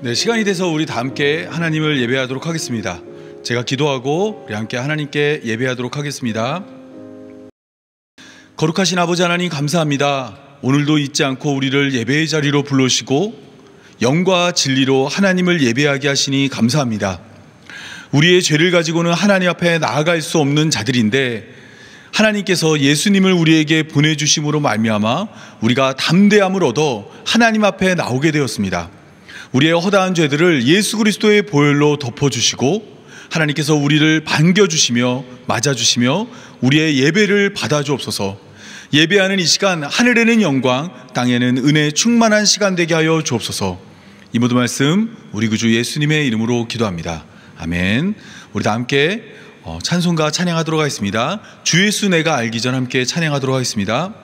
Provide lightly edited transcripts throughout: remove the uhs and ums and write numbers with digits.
네, 시간이 돼서 우리 다 함께 하나님을 예배하도록 하겠습니다. 제가 기도하고 우리 함께 하나님께 예배하도록 하겠습니다. 거룩하신 아버지 하나님 감사합니다. 오늘도 잊지 않고 우리를 예배의 자리로 불러주시고 영과 진리로 하나님을 예배하게 하시니 감사합니다. 우리의 죄를 가지고는 하나님 앞에 나아갈 수 없는 자들인데 하나님께서 예수님을 우리에게 보내주심으로 말미암아 우리가 담대함을 얻어 하나님 앞에 나오게 되었습니다. 우리의 허다한 죄들을 예수 그리스도의 보혈로 덮어주시고 하나님께서 우리를 반겨주시며 맞아주시며 우리의 예배를 받아주옵소서. 예배하는 이 시간 하늘에는 영광 땅에는 은혜 충만한 시간 되게 하여 주옵소서. 이 모든 말씀 우리 구주 예수님의 이름으로 기도합니다. 아멘. 우리 다 함께 찬송가 찬양하도록 하겠습니다. 주 예수 내가 알기 전 함께 찬양하도록 하겠습니다.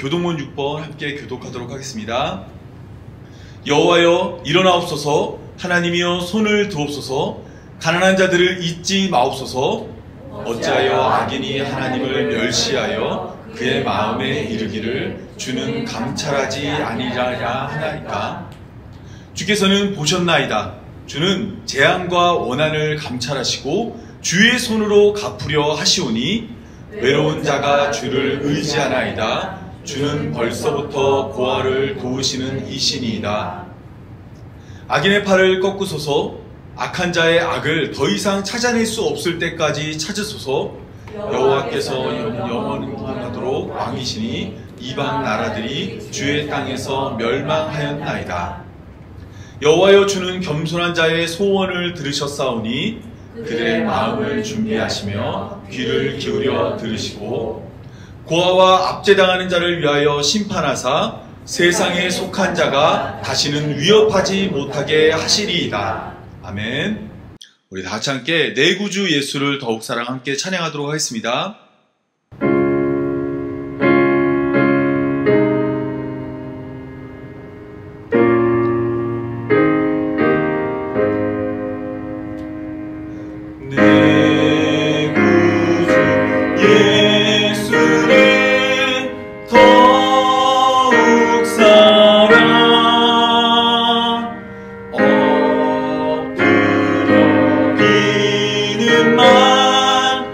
교동문 6번 함께 교독하도록 하겠습니다. 여호와여 일어나옵소서. 하나님이여 손을 드옵소서. 가난한 자들을 잊지 마옵소서. 어찌하여 악인이 하나님을 멸시하여 그의 마음에 이르기를 주는 감찰하지 아니하리라 하나이까. 주께서는 보셨나이다. 주는 재앙과 원한을 감찰하시고 주의 손으로 갚으려 하시오니 외로운 자가 주를 의지하나이다. 주는 벌써부터 고아를 도우시는 이신이이다. 악인의 팔을 꺾으소서. 악한 자의 악을 더 이상 찾아낼 수 없을 때까지 찾으소서. 여호와께서 영원하도록 왕이시니 이방 나라들이 주의 땅에서 멸망하였나이다. 여호와여 주는 겸손한 자의 소원을 들으셨사오니 그들의 마음을 준비하시며 귀를 기울여 들으시고 고아와 압제당하는 자를 위하여 심판하사 세상에 속한 자가 다시는 위협하지 못하게 하시리이다. 아멘. 우리 다 같이 함께 내 구주 예수를 더욱 사랑 함께 찬양하도록 하겠습니다. 만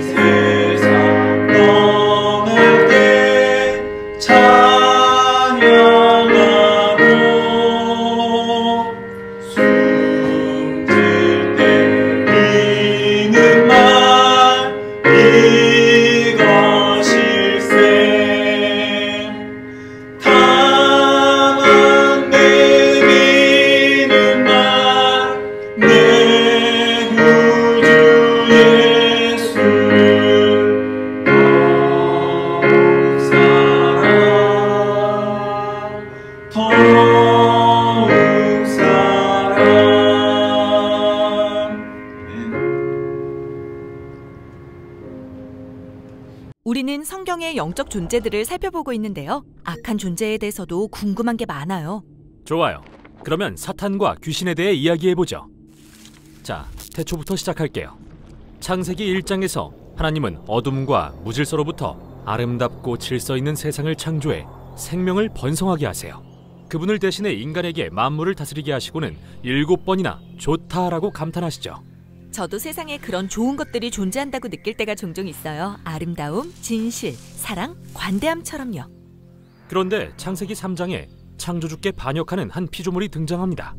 세상 떠날 때 찬양하고 숨질 때 비는 말 이것일세 다만 내리는 말 내 구주 예수를 더욱 사랑 우리는 성경의 영적 존재들을 살펴보고 있는데요. 악한 존재에 대해서도 궁금한 게 많아요. 좋아요. 그러면 사탄과 귀신에 대해 이야기해보죠. 자, 태초부터 시작할게요. 창세기 1장에서 하나님은 어둠과 무질서로부터 아름답고 질서 있는 세상을 창조해 생명을 번성하게 하세요. 그분을 대신해 인간에게 만물을 다스리게 하시고는 7번이나 좋다라고 감탄하시죠. 저도 세상에 그런 좋은 것들이 존재한다고 느낄 때가 종종 있어요. 아름다움, 진실, 사랑, 관대함처럼요. 그런데 창세기 3장에 창조주께 반역하는 한 피조물이 등장합니다.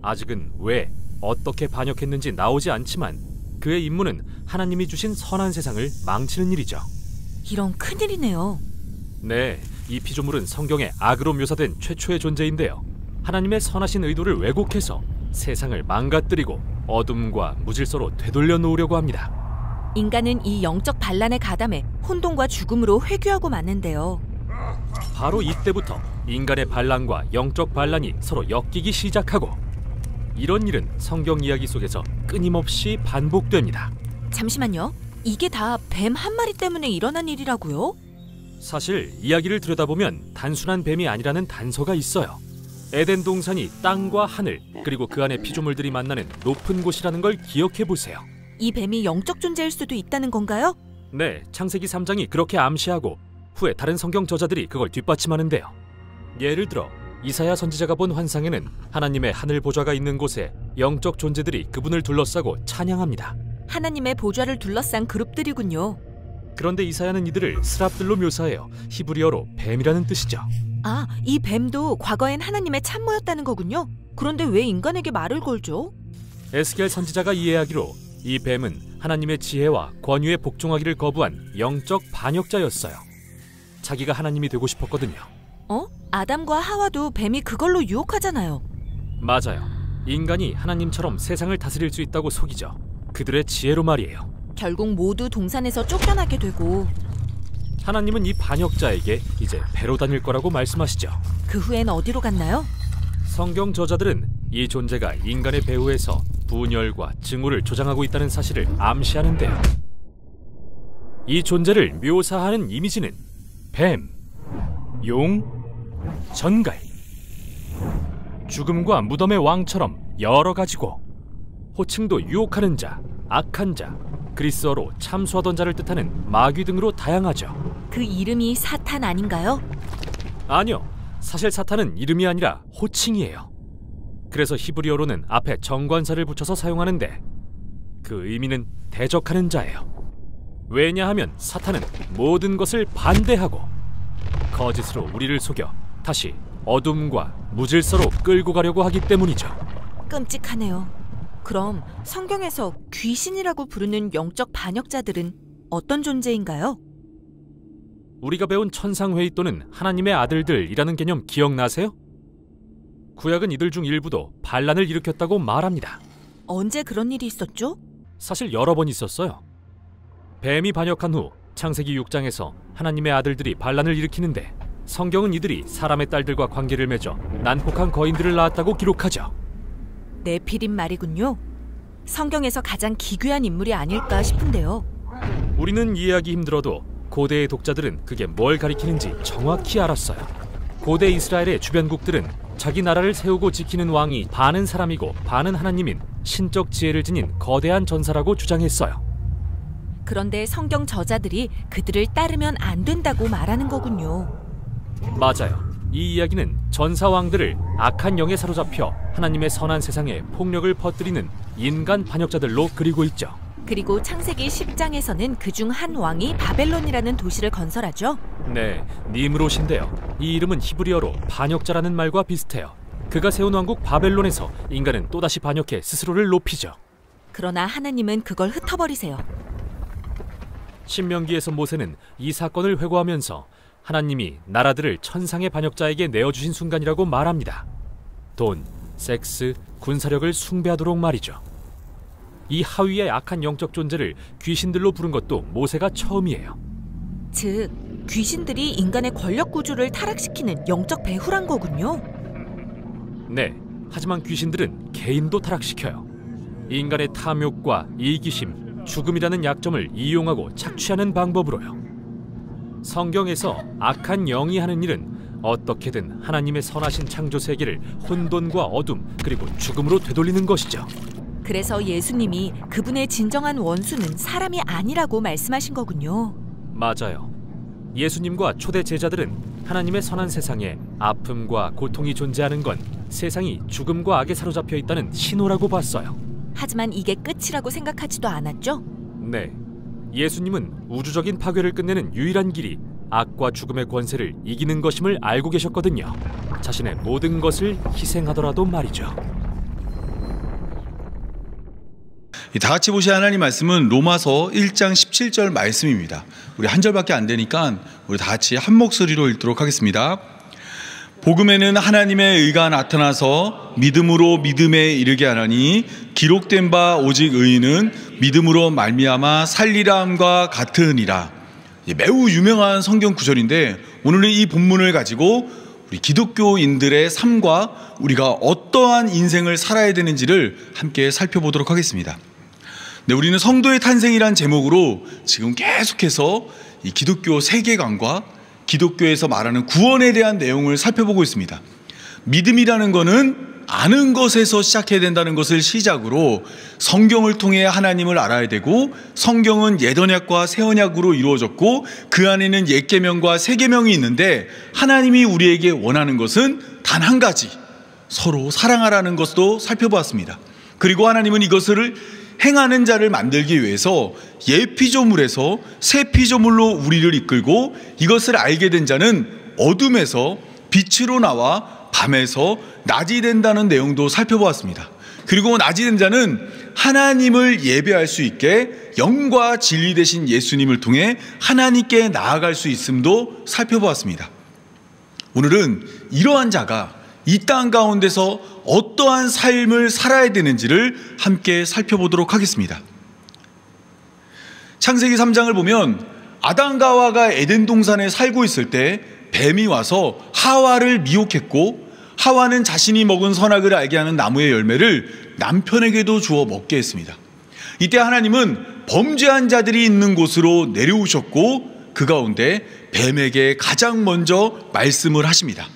아직은 왜, 어떻게 반역했는지 나오지 않지만 그의 임무는 하나님이 주신 선한 세상을 망치는 일이죠. 이런 큰일이네요. 네, 이 피조물은 성경에 악으로 묘사된 최초의 존재인데요. 하나님의 선하신 의도를 왜곡해서 세상을 망가뜨리고 어둠과 무질서로 되돌려 놓으려고 합니다. 인간은 이 영적 반란에 가담해 혼돈과 죽음으로 회귀하고 마는데요. 바로 이때부터 인간의 반란과 영적 반란이 서로 엮이기 시작하고 이런 일은 성경 이야기 속에서 끊임없이 반복됩니다. 잠시만요. 이게 다 뱀 한 마리 때문에 일어난 일이라고요? 사실 이야기를 들여다보면 단순한 뱀이 아니라는 단서가 있어요. 에덴 동산이 땅과 하늘 그리고 그 안에 피조물들이 만나는 높은 곳이라는 걸 기억해보세요. 이 뱀이 영적 존재일 수도 있다는 건가요? 네, 창세기 3장이 그렇게 암시하고 후에 다른 성경 저자들이 그걸 뒷받침하는데요. 예를 들어 이사야 선지자가 본 환상에는 하나님의 하늘 보좌가 있는 곳에 영적 존재들이 그분을 둘러싸고 찬양합니다. 하나님의 보좌를 둘러싼 그룹들이군요. 그런데 이사야는 이들을 스랍들로 묘사해요. 히브리어로 뱀이라는 뜻이죠. 아, 이 뱀도 과거엔 하나님의 참모였다는 거군요. 그런데 왜 인간에게 말을 걸죠? 에스겔 선지자가 이해하기로 이 뱀은 하나님의 지혜와 권위에 복종하기를 거부한 영적 반역자였어요. 자기가 하나님이 되고 싶었거든요. 아담과 하와도 뱀이 그걸로 유혹하잖아요. 맞아요. 인간이 하나님처럼 세상을 다스릴 수 있다고 속이죠. 그들의 지혜로 말이에요. 결국 모두 동산에서 쫓겨나게 되고 하나님은 이 반역자에게 이제 배로 다닐 거라고 말씀하시죠. 그 후엔 어디로 갔나요? 성경 저자들은 이 존재가 인간의 배후에서 분열과 증오를 조장하고 있다는 사실을 암시하는데요. 이 존재를 묘사하는 이미지는 뱀, 용, 전갈, 죽음과 무덤의 왕처럼 여러 가지고 호칭도 유혹하는 자, 악한 자, 그리스어로 참수하던 자를 뜻하는 마귀 등으로 다양하죠. 그 이름이 사탄 아닌가요? 아니요. 사실 사탄은 이름이 아니라 호칭이에요. 그래서 히브리어로는 앞에 정관사를 붙여서 사용하는데 그 의미는 대적하는 자예요. 왜냐하면 사탄은 모든 것을 반대하고 거짓으로 우리를 속여 다시 어둠과 무질서로 끌고 가려고 하기 때문이죠. 끔찍하네요. 그럼 성경에서 귀신이라고 부르는 영적 반역자들은 어떤 존재인가요? 우리가 배운 천상회의 또는 하나님의 아들들이라는 개념 기억나세요? 구약은 이들 중 일부도 반란을 일으켰다고 말합니다. 언제 그런 일이 있었죠? 사실 여러 번 있었어요. 뱀이 반역한 후 창세기 6장에서 하나님의 아들들이 반란을 일으키는데 성경은 이들이 사람의 딸들과 관계를 맺어 난폭한 거인들을 낳았다고 기록하죠. 네피림 말이군요. 성경에서 가장 기괴한 인물이 아닐까 싶은데요. 우리는 이해하기 힘들어도 고대의 독자들은 그게 뭘 가리키는지 정확히 알았어요. 고대 이스라엘의 주변국들은 자기 나라를 세우고 지키는 왕이 반은 사람이고 반은 하나님인 신적 지혜를 지닌 거대한 전사라고 주장했어요. 그런데 성경 저자들이 그들을 따르면 안 된다고 말하는 거군요. 맞아요. 이 이야기는 전사왕들을 악한 영에 사로잡혀 하나님의 선한 세상에 폭력을 퍼뜨리는 인간 반역자들로 그리고 있죠. 그리고 창세기 10장에서는 그중 한 왕이 바벨론이라는 도시를 건설하죠. 네, 니므롯인데요. 이 이름은 히브리어로 반역자라는 말과 비슷해요. 그가 세운 왕국 바벨론에서 인간은 또다시 반역해 스스로를 높이죠. 그러나 하나님은 그걸 흩어버리세요. 신명기에서 모세는 이 사건을 회고하면서 하나님이 나라들을 천상의 반역자에게 내어주신 순간이라고 말합니다. 돈, 섹스, 군사력을 숭배하도록 말이죠. 이 하위의 악한 영적 존재를 귀신들로 부른 것도 모세가 처음이에요. 즉, 귀신들이 인간의 권력 구조를 타락시키는 영적 배후란 거군요. 네, 하지만 귀신들은 개인도 타락시켜요. 인간의 탐욕과 이기심, 죽음이라는 약점을 이용하고 착취하는 방법으로요. 성경에서 악한 영이 하는 일은 어떻게든 하나님의 선하신 창조 세계를 혼돈과 어둠 그리고 죽음으로 되돌리는 것이죠. 그래서 예수님이 그분의 진정한 원수는 사람이 아니라고 말씀하신 거군요. 맞아요. 예수님과 초대 제자들은 하나님의 선한 세상에 아픔과 고통이 존재하는 건 세상이 죽음과 악에 사로잡혀 있다는 신호라고 봤어요. 하지만 이게 끝이라고 생각하지도 않았죠? 네, 예수님은 우주적인 파괴를 끝내는 유일한 길이 악과 죽음의 권세를 이기는 것임을 알고 계셨거든요. 자신의 모든 것을 희생하더라도 말이죠. 다 같이 보실 하나님 말씀은 로마서 1장 17절 말씀입니다. 우리 한 절밖에 안 되니까 우리 다 같이 한 목소리로 읽도록 하겠습니다. 복음에는 하나님의 의가 나타나서 믿음으로 믿음에 이르게 하나니 기록된 바 오직 의인은 믿음으로 말미암아 살리라 함과 같으니라. 매우 유명한 성경 구절인데 오늘은 이 본문을 가지고 우리 기독교인들의 삶과 우리가 어떠한 인생을 살아야 되는지를 함께 살펴보도록 하겠습니다. 네, 우리는 성도의 탄생이란 제목으로 지금 계속해서 이 기독교 세계관과 기독교에서 말하는 구원에 대한 내용을 살펴보고 있습니다. 믿음이라는 것은 아는 것에서 시작해야 된다는 것을 시작으로 성경을 통해 하나님을 알아야 되고, 성경은 옛언약과 새언약으로 이루어졌고 그 안에는 옛계명과 새계명이 있는데 하나님이 우리에게 원하는 것은 단 한 가지, 서로 사랑하라는 것도 살펴보았습니다. 그리고 하나님은 이것을 행하는 자를 만들기 위해서 예피조물에서 새피조물로 우리를 이끌고 이것을 알게 된 자는 어둠에서 빛으로 나와 밤에서 낮이 된다는 내용도 살펴보았습니다. 그리고 낮이 된 자는 하나님을 예배할 수 있게 영과 진리 되신 예수님을 통해 하나님께 나아갈 수 있음도 살펴보았습니다. 오늘은 이러한 자가 이 땅 가운데서 어떠한 삶을 살아야 되는지를 함께 살펴보도록 하겠습니다. 창세기 3장을 보면 아담과 하와가 에덴 동산에 살고 있을 때 뱀이 와서 하와를 미혹했고, 하와는 자신이 먹은 선악을 알게 하는 나무의 열매를 남편에게도 주어 먹게 했습니다. 이때 하나님은 범죄한 자들이 있는 곳으로 내려오셨고 그 가운데 뱀에게 가장 먼저 말씀을 하십니다.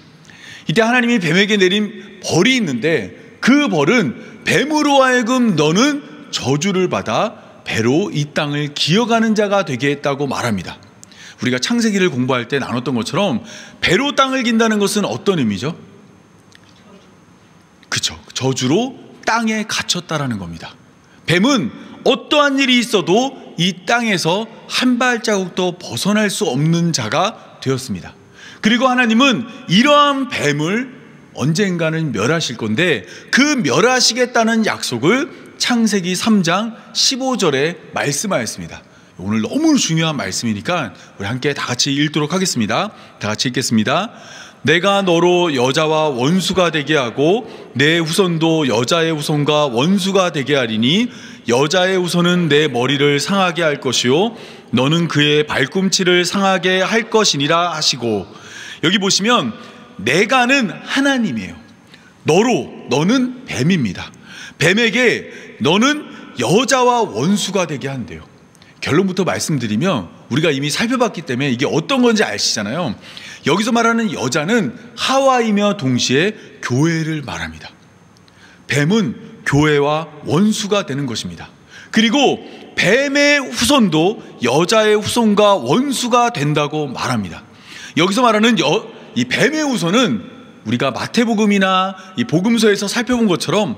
이때 하나님이 뱀에게 내린 벌이 있는데 그 벌은 뱀으로 하여금 너는 저주를 받아 배로 이 땅을 기어가는 자가 되게 했다고 말합니다. 우리가 창세기를 공부할 때 나눴던 것처럼 배로 땅을 긴다는 것은 어떤 의미죠? 그렇죠. 저주로 땅에 갇혔다라는 겁니다. 뱀은 어떠한 일이 있어도 이 땅에서 한 발자국도 벗어날 수 없는 자가 되었습니다. 그리고 하나님은 이러한 뱀을 언젠가는 멸하실 건데 그 멸하시겠다는 약속을 창세기 3장 15절에 말씀하였습니다. 오늘 너무 중요한 말씀이니까 우리 함께 다 같이 읽도록 하겠습니다. 다 같이 읽겠습니다. 내가 너로 여자와 원수가 되게 하고 내 후손도 여자의 후손과 원수가 되게 하리니 여자의 후손은 내 머리를 상하게 할 것이요 너는 그의 발꿈치를 상하게 할 것이니라 하시고, 여기 보시면 내가는 하나님이에요. 너는 뱀입니다. 뱀에게 너는 여자와 원수가 되게 한대요. 결론부터 말씀드리면 우리가 이미 살펴봤기 때문에 이게 어떤 건지 아시잖아요. 여기서 말하는 여자는 하와이며 동시에 교회를 말합니다. 뱀은 교회와 원수가 되는 것입니다. 그리고 뱀의 후손도 여자의 후손과 원수가 된다고 말합니다. 여기서 말하는 이 뱀의 후손은 우리가 마태복음이나 이 복음서에서 살펴본 것처럼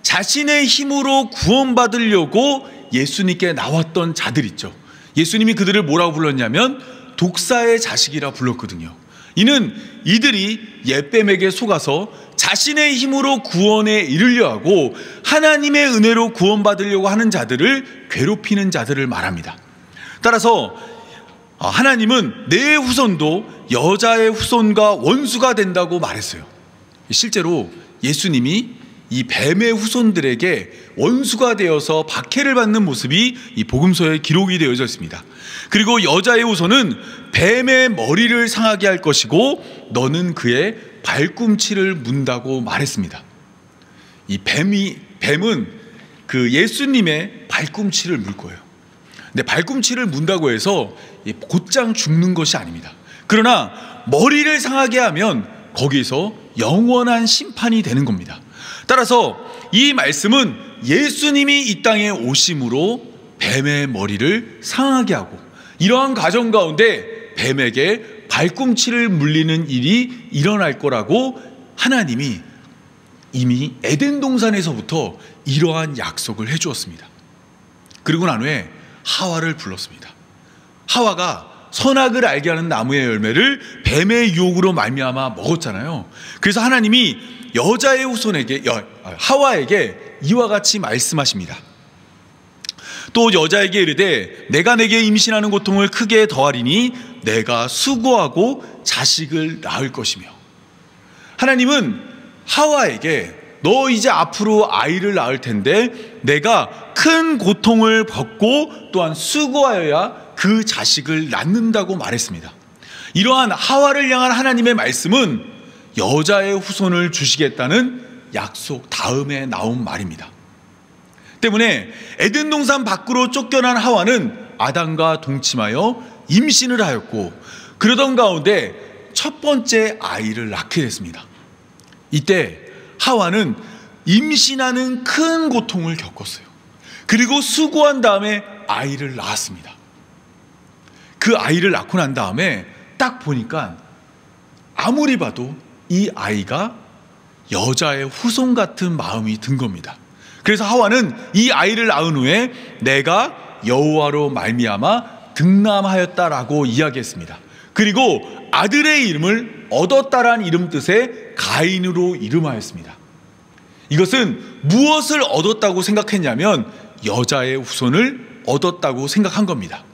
자신의 힘으로 구원받으려고 예수님께 나왔던 자들 있죠. 예수님이 그들을 뭐라고 불렀냐면 독사의 자식이라 불렀거든요. 이는 이들이 옛뱀에게 속아서 자신의 힘으로 구원에 이르려 하고 하나님의 은혜로 구원받으려고 하는 자들을 괴롭히는 자들을 말합니다. 따라서 하나님은 내 후손도 여자의 후손과 원수가 된다고 말했어요. 실제로 예수님이 이 뱀의 후손들에게 원수가 되어서 박해를 받는 모습이 이 복음서에 기록이 되어져 있습니다. 그리고 여자의 후손은 뱀의 머리를 상하게 할 것이고 너는 그의 발꿈치를 문다고 말했습니다. 이 뱀은 그 예수님의 발꿈치를 물 거예요. 근데 발꿈치를 문다고 해서 곧장 죽는 것이 아닙니다. 그러나 머리를 상하게 하면 거기서 영원한 심판이 되는 겁니다. 따라서 이 말씀은 예수님이 이 땅에 오심으로 뱀의 머리를 상하게 하고 이러한 과정 가운데 뱀에게 발꿈치를 물리는 일이 일어날 거라고 하나님이 이미 에덴 동산에서부터 이러한 약속을 해주었습니다. 그리고 난 후에 하와를 불렀습니다. 하와가 선악을 알게 하는 나무의 열매를 뱀의 유혹으로 말미암아 먹었잖아요. 그래서 하나님이 여자의 후손에게 하와에게 이와 같이 말씀하십니다. 또 여자에게 이르되 내가 내게 임신하는 고통을 크게 더하리니 내가 수고하고 자식을 낳을 것이며. 하나님은 하와에게 너 이제 앞으로 아이를 낳을 텐데 내가 큰 고통을 받고 또한 수고하여야 그 자식을 낳는다고 말했습니다. 이러한 하와를 향한 하나님의 말씀은 여자의 후손을 주시겠다는 약속 다음에 나온 말입니다. 때문에 에덴 동산 밖으로 쫓겨난 하와는 아담과 동침하여 임신을 하였고 그러던 가운데 첫 번째 아이를 낳게 됐습니다. 이때 하와는 임신하는 큰 고통을 겪었어요. 그리고 수고한 다음에 아이를 낳았습니다. 그 아이를 낳고 난 다음에 딱 보니까 아무리 봐도 이 아이가 여자의 후손 같은 마음이 든 겁니다. 그래서 하와는 이 아이를 낳은 후에 내가 여호와로 말미암아 득남하였다라고 이야기했습니다. 그리고 아들의 이름을 얻었다라는 이름 뜻의 가인으로 이름하였습니다. 이것은 무엇을 얻었다고 생각했냐면 여자의 후손을 얻었다고 생각한 겁니다.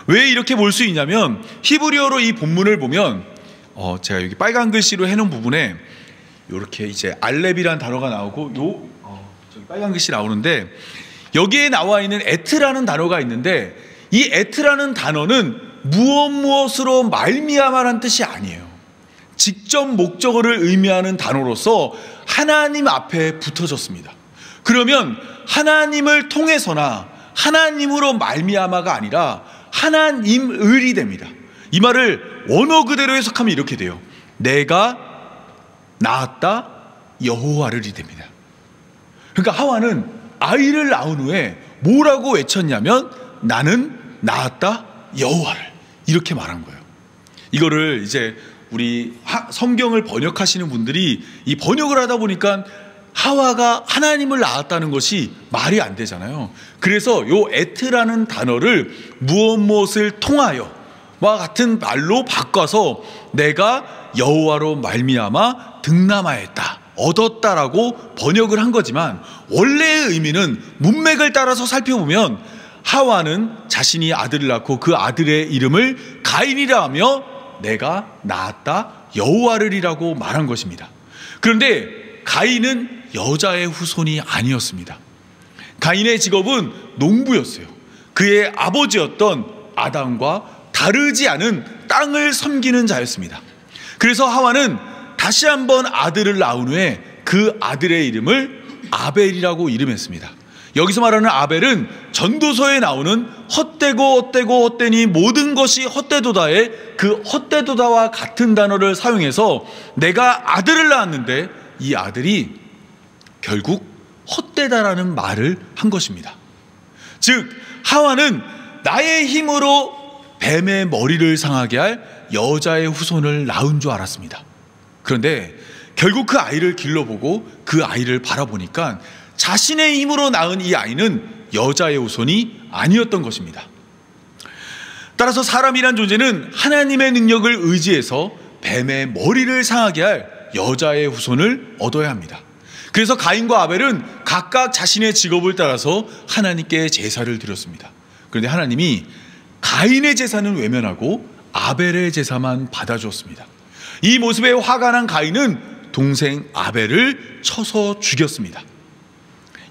왜 이렇게 볼 수 있냐면 히브리어로 이 본문을 보면 제가 여기 빨간 글씨로 해놓은 부분에 이렇게 이제 알렙이라는 단어가 나오고 저기 빨간 글씨 나오는데 여기에 나와 있는 에트라는 단어가 있는데 이 에트라는 단어는 무엇으로 말미암아라는 뜻이 아니에요. 직접 목적어를 의미하는 단어로서 하나님 앞에 붙어졌습니다. 그러면 하나님을 통해서나 하나님으로 말미암아가 아니라 하나님을이 됩니다. 이 말을 원어 그대로 해석하면 이렇게 돼요. 내가 낳았다 여호와를이 됩니다. 그러니까 하와는 아이를 낳은 후에 뭐라고 외쳤냐면 나는 낳았다 여호와를 이렇게 말한 거예요. 이거를 이제 우리 성경을 번역하시는 분들이 이 번역을 하다 보니까 하와가 하나님을 낳았다는 것이 말이 안 되잖아요. 그래서 요 에트라는 단어를 무엇을 통하여 와 같은 말로 바꿔서 내가 여호와로 말미암아 득남하였다 얻었다라고 번역을 한 거지만 원래의 의미는 문맥을 따라서 살펴보면 하와는 자신이 아들을 낳고 그 아들의 이름을 가인이라 하며 내가 낳았다 여호와를이라고 말한 것입니다. 그런데 가인은 여자의 후손이 아니었습니다. 가인의 직업은 농부였어요. 그의 아버지였던 아담과 다르지 않은 땅을 섬기는 자였습니다. 그래서 하와는 다시 한번 아들을 낳은 후에 그 아들의 이름을 아벨이라고 이름했습니다. 여기서 말하는 아벨은 전도서에 나오는 헛되니 모든 것이 헛되도다의 그 헛되도다와 같은 단어를 사용해서 내가 아들을 낳았는데 이 아들이 결국 헛되다라는 말을 한 것입니다. 즉 하와는 나의 힘으로 뱀의 머리를 상하게 할 여자의 후손을 낳은 줄 알았습니다. 그런데 결국 그 아이를 길러보고 그 아이를 바라보니까 자신의 힘으로 낳은 이 아이는 여자의 후손이 아니었던 것입니다. 따라서 사람이란 존재는 하나님의 능력을 의지해서 뱀의 머리를 상하게 할 여자의 후손을 얻어야 합니다. 그래서 가인과 아벨은 각각 자신의 직업을 따라서 하나님께 제사를 드렸습니다. 그런데 하나님이 가인의 제사는 외면하고 아벨의 제사만 받아주었습니다. 이 모습에 화가 난 가인은 동생 아벨을 쳐서 죽였습니다.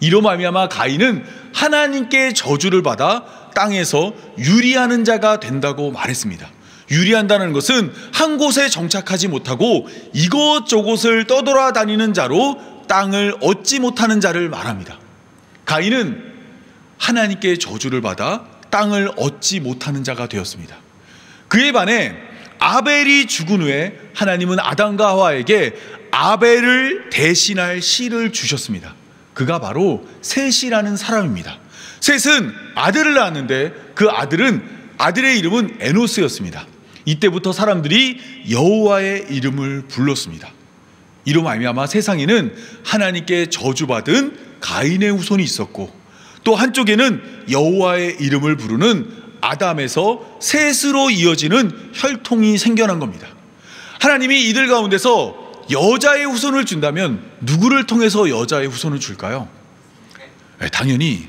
이로 말미암아 가인은 하나님께 저주를 받아 땅에서 유리하는 자가 된다고 말했습니다. 유리한다는 것은 한 곳에 정착하지 못하고 이곳저곳을 떠돌아다니는 자로 땅을 얻지 못하는 자를 말합니다. 가인은 하나님께 저주를 받아 땅을 얻지 못하는 자가 되었습니다. 그에 반해 아벨이 죽은 후에 하나님은 아담과 하와에게 아벨을 대신할 씨를 주셨습니다. 그가 바로 셋이라는 사람입니다. 셋은 아들을 낳았는데 그 아들의 이름은 에노스였습니다. 이때부터 사람들이 여호와의 이름을 불렀습니다. 이로 말미암아 세상에는 하나님께 저주받은 가인의 후손이 있었고, 또 한쪽에는 여호와의 이름을 부르는 아담에서 셋으로 이어지는 혈통이 생겨난 겁니다. 하나님이 이들 가운데서 여자의 후손을 준다면 누구를 통해서 여자의 후손을 줄까요? 당연히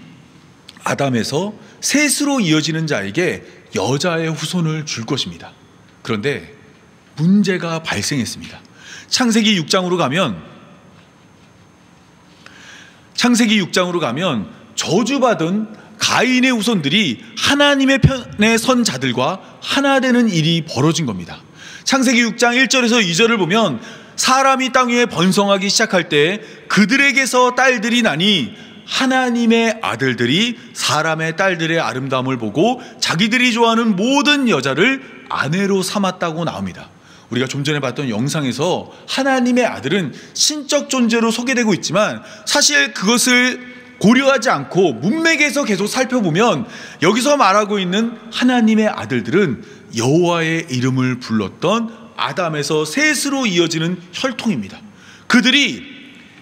아담에서 셋으로 이어지는 자에게 여자의 후손을 줄 것입니다. 그런데 문제가 발생했습니다. 창세기 6장으로 가면 저주받은 가인의 후손들이 하나님의 편에 선 자들과 하나 되는 일이 벌어진 겁니다. 창세기 6장 1절에서 2절을 보면 사람이 땅 위에 번성하기 시작할 때 그들에게서 딸들이 나니 하나님의 아들들이 사람의 딸들의 아름다움을 보고 자기들이 좋아하는 모든 여자를 아내로 삼았다고 나옵니다. 우리가 좀 전에 봤던 영상에서 하나님의 아들은 신적 존재로 소개되고 있지만 사실 그것을 고려하지 않고 문맥에서 계속 살펴보면 여기서 말하고 있는 하나님의 아들들은 여호와의 이름을 불렀던 아담에서 셋으로 이어지는 혈통입니다. 그들이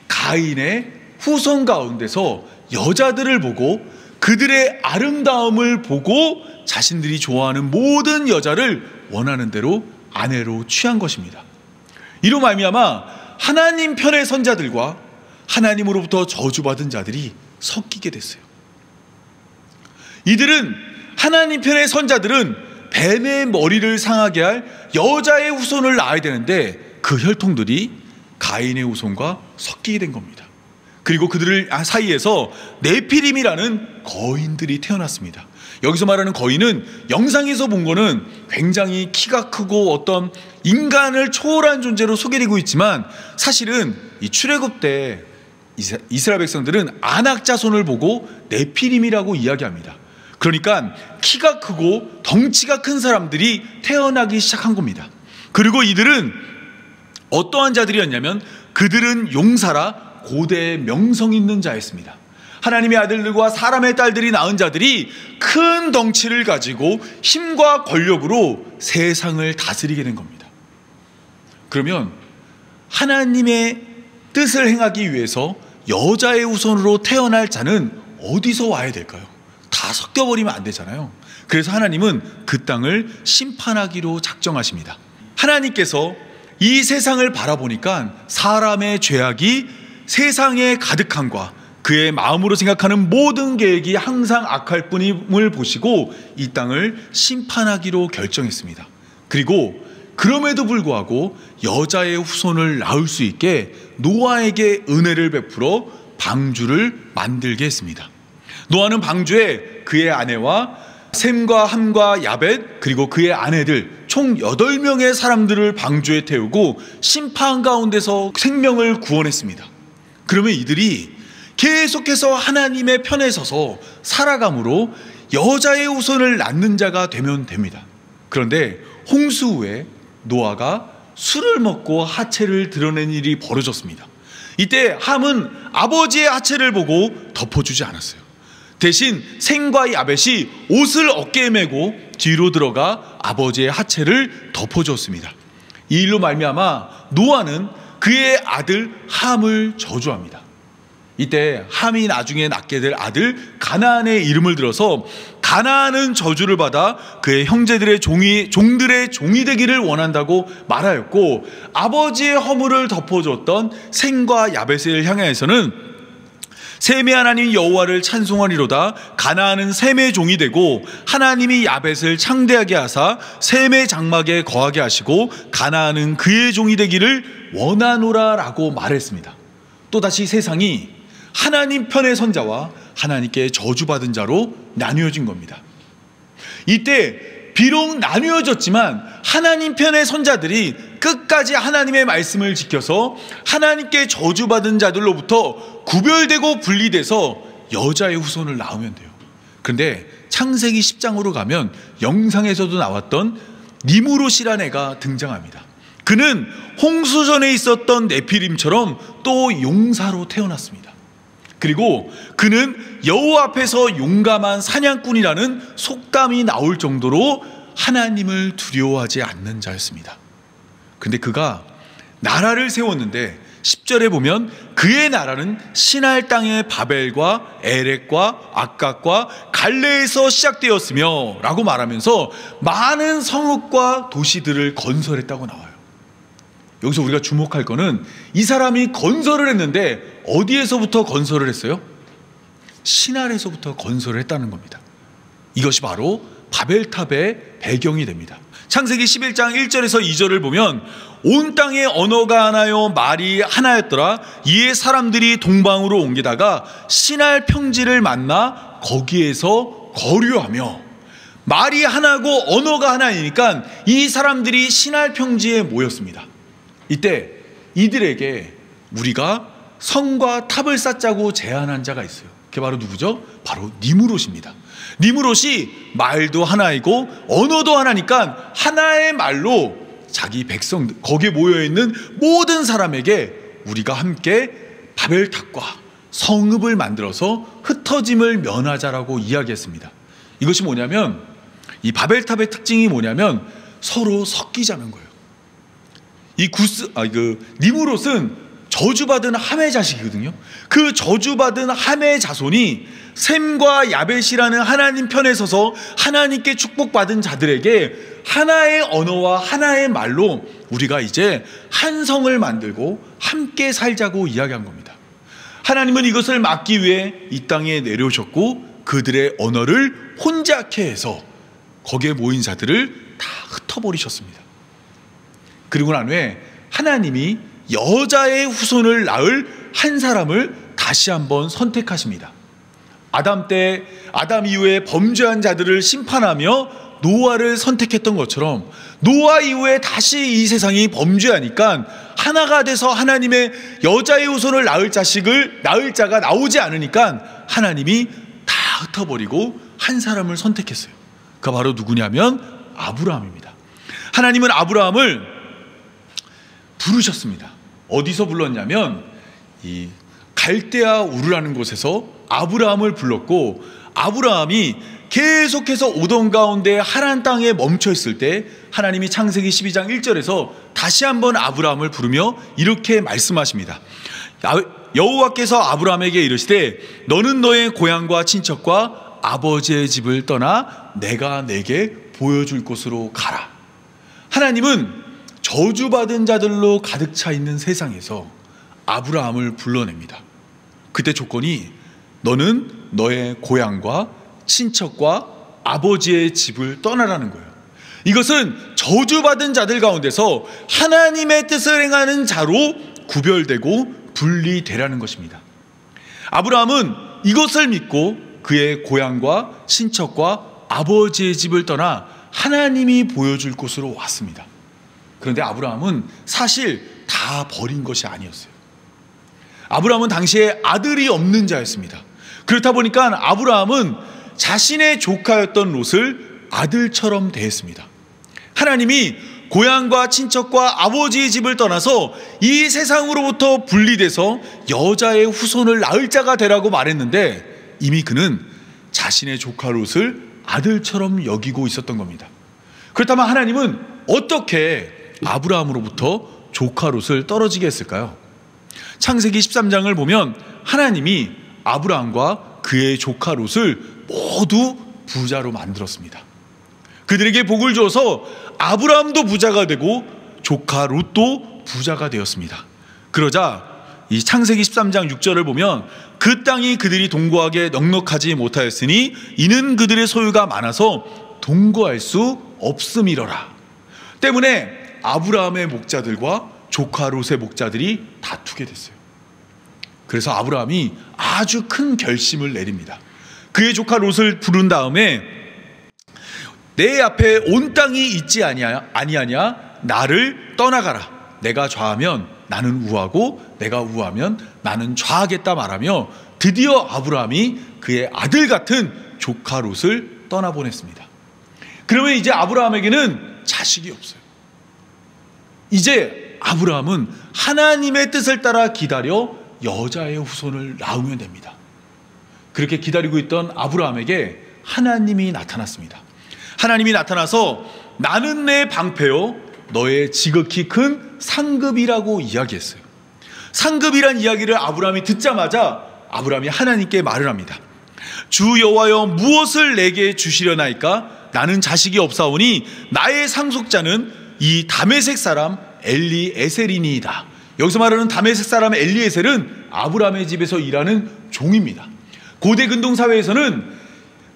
가인의 후손 가운데서 여자들을 보고 그들의 아름다움을 보고 자신들이 좋아하는 모든 여자를 원하는 대로 아내로 취한 것입니다. 이로 말미암아 하나님 편의 선자들과 하나님으로부터 저주받은 자들이 섞이게 됐어요. 이들은 하나님 편의 선자들은 뱀의 머리를 상하게 할 여자의 후손을 낳아야 되는데 그 혈통들이 가인의 후손과 섞이게 된 겁니다. 그리고 그들 사이에서 네피림이라는 거인들이 태어났습니다. 여기서 말하는 거인은 영상에서 본 거는 굉장히 키가 크고 어떤 인간을 초월한 존재로 소개되고 있지만 사실은 이 출애굽 때 이스라엘 백성들은 아낙 자손을 보고 네피림이라고 이야기합니다. 그러니까 키가 크고 덩치가 큰 사람들이 태어나기 시작한 겁니다. 그리고 이들은 어떠한 자들이었냐면 그들은 용사라 고대의 명성 있는 자였습니다. 하나님의 아들들과 사람의 딸들이 낳은 자들이 큰 덩치를 가지고 힘과 권력으로 세상을 다스리게 된 겁니다. 그러면 하나님의 뜻을 행하기 위해서 여자의 후손으로 태어날 자는 어디서 와야 될까요? 다 섞여버리면 안 되잖아요. 그래서 하나님은 그 땅을 심판하기로 작정하십니다. 하나님께서 이 세상을 바라보니까 사람의 죄악이 세상에 가득함과 그의 마음으로 생각하는 모든 계획이 항상 악할 뿐임을 보시고 이 땅을 심판하기로 결정했습니다. 그리고 그럼에도 불구하고 여자의 후손을 낳을 수 있게 노아에게 은혜를 베풀어 방주를 만들게 했습니다. 노아는 방주에 그의 아내와 셈과 함과 야벳 그리고 그의 아내들 총 8명의 사람들을 방주에 태우고 심판 가운데서 생명을 구원했습니다. 그러면 이들이 계속해서 하나님의 편에 서서 살아감으로 여자의 후손을 낳는 자가 되면 됩니다. 그런데 홍수 후에 노아가 술을 먹고 하체를 드러낸 일이 벌어졌습니다. 이때 함은 아버지의 하체를 보고 덮어주지 않았어요. 대신 셈과 야벳이 옷을 어깨에 메고 뒤로 들어가 아버지의 하체를 덮어주었습니다. 이 일로 말미암아 노아는 그의 아들 함을 저주합니다. 이때 함이 나중에 낳게 될 아들 가나안의 이름을 들어서 가나안은 저주를 받아 그의 형제들의 종들의 종이 되기를 원한다고 말하였고, 아버지의 허물을 덮어줬던 셈과 야벳을 향하여서는 셈의 하나님 여호와를 찬송하리로다. 가나안은 셈의 종이 되고 하나님이 야벳을 창대하게 하사 셈의 장막에 거하게 하시고 가나안은 그의 종이 되기를 원하노라라고 말했습니다. 또다시 세상이 하나님 편의 선자와 하나님께 저주받은 자로 나뉘어진 겁니다. 이때 비록 나뉘어졌지만 하나님 편의 선자들이 끝까지 하나님의 말씀을 지켜서 하나님께 저주받은 자들로부터 구별되고 분리돼서 여자의 후손을 낳으면 돼요. 그런데 창세기 10장으로 가면 영상에서도 나왔던 니무롯이라는 애가 등장합니다. 그는 홍수전에 있었던 네피림처럼 또 용사로 태어났습니다. 그리고 그는 여호와 앞에서 용감한 사냥꾼이라는 속담이 나올 정도로 하나님을 두려워하지 않는 자였습니다. 근데 그가 나라를 세웠는데 10절에 보면 그의 나라는 시날 땅의 바벨과 에렉과 악각과 갈레에서 시작되었으며 라고 말하면서 많은 성읍과 도시들을 건설했다고 나와요. 여기서 우리가 주목할 거는 이 사람이 건설을 했는데 어디에서부터 건설을 했어요? 시날에서부터 건설을 했다는 겁니다. 이것이 바로 바벨탑의 배경이 됩니다. 창세기 11장 1절에서 2절을 보면 온 땅에 언어가 하나요 말이 하나였더라. 이에 사람들이 동방으로 옮기다가 시날 평지를 만나 거기에서 거류하며, 말이 하나고 언어가 하나이니까 이 사람들이 시날 평지에 모였습니다. 이때 이들에게 우리가 성과 탑을 쌓자고 제안한 자가 있어요. 그게 바로 누구죠? 바로 니무롯입니다. 니무롯이 말도 하나이고 언어도 하나니까 하나의 말로 자기 백성, 거기에 모여있는 모든 사람에게 우리가 함께 바벨탑과 성읍을 만들어서 흩어짐을 면하자라고 이야기했습니다. 이것이 뭐냐면, 이 바벨탑의 특징이 뭐냐면 서로 섞이자는 거예요. 니무롯은 저주받은 함의 자식이거든요. 그 저주받은 함의 자손이 셈과 야벳이라는 하나님 편에 서서 하나님께 축복받은 자들에게 하나의 언어와 하나의 말로 우리가 이제 한 성을 만들고 함께 살자고 이야기한 겁니다. 하나님은 이것을 막기 위해 이 땅에 내려오셨고 그들의 언어를 혼잡케 해서 거기에 모인 자들을 다 흩어버리셨습니다. 그리고 난 후에 하나님이 여자의 후손을 낳을 한 사람을 다시 한번 선택하십니다. 아담 이후에 범죄한 자들을 심판하며 노아를 선택했던 것처럼 노아 이후에 다시 이 세상이 범죄하니까 하나가 돼서 하나님의 여자의 후손을 낳을 자가 나오지 않으니까 하나님이 다 흩어버리고 한 사람을 선택했어요. 그가 바로 누구냐면 아브라함입니다. 하나님은 아브라함을 부르셨습니다. 어디서 불렀냐면 이 갈대아 우르라는 곳에서 아브라함을 불렀고, 아브라함이 계속해서 오던 가운데 하란 땅에 멈춰 있을 때 하나님이 창세기 12장 1절에서 다시 한번 아브라함을 부르며 이렇게 말씀하십니다. 여호와께서 아브라함에게 이르시되 너는 너의 고향과 친척과 아버지의 집을 떠나 내가 내게 보여줄 곳으로 가라. 하나님은 저주받은 자들로 가득 차 있는 세상에서 아브라함을 불러냅니다. 그때 조건이 너는 너의 고향과 친척과 아버지의 집을 떠나라는 거예요. 이것은 저주받은 자들 가운데서 하나님의 뜻을 행하는 자로 구별되고 분리되라는 것입니다. 아브라함은 이것을 믿고 그의 고향과 친척과 아버지의 집을 떠나 하나님이 보여줄 곳으로 왔습니다. 그런데 아브라함은 사실 다 버린 것이 아니었어요. 아브라함은 당시에 아들이 없는 자였습니다. 그렇다 보니까 아브라함은 자신의 조카였던 롯을 아들처럼 대했습니다. 하나님이 고향과 친척과 아버지의 집을 떠나서 이 세상으로부터 분리돼서 여자의 후손을 낳을 자가 되라고 말했는데 이미 그는 자신의 조카 롯을 아들처럼 여기고 있었던 겁니다. 그렇다면 하나님은 어떻게 아브라함으로부터 조카 롯을 떨어지게 했을까요? 창세기 13장을 보면 하나님이 아브라함과 그의 조카 롯을 모두 부자로 만들었습니다. 그들에게 복을 주어서 아브라함도 부자가 되고 조카 롯도 부자가 되었습니다. 그러자 이 창세기 13장 6절을 보면 그 땅이 그들이 동거하게 넉넉하지 못하였으니 이는 그들의 소유가 많아서 동거할 수 없음이러라. 때문에 아브라함의 목자들과 조카 롯의 목자들이 다투게 됐어요. 그래서 아브라함이 아주 큰 결심을 내립니다. 그의 조카 롯을 부른 다음에 내 앞에 온 땅이 있지 아니하냐 나를 떠나가라. 내가 좌하면 나는 우하고 내가 우하면 나는 좌하겠다 말하며 드디어 아브라함이 그의 아들 같은 조카 롯을 떠나보냈습니다. 그러면 이제 아브라함에게는 자식이 없어요. 이제 아브라함은 하나님의 뜻을 따라 기다려 여자의 후손을 낳으면 됩니다. 그렇게 기다리고 있던 아브라함에게 하나님이 나타났습니다. 하나님이 나타나서 나는 내 방패요 너의 지극히 큰 상급이라고 이야기했어요. 상급이란 이야기를 아브라함이 듣자마자 아브라함이 하나님께 말을 합니다. 주 여호와여 무엇을 내게 주시려나이까? 나는 자식이 없사오니 나의 상속자는 이 다메섹 사람 엘리에셀이니이다. 여기서 말하는 다메섹 사람 엘리에셀은 아브라함의 집에서 일하는 종입니다. 고대 근동 사회에서는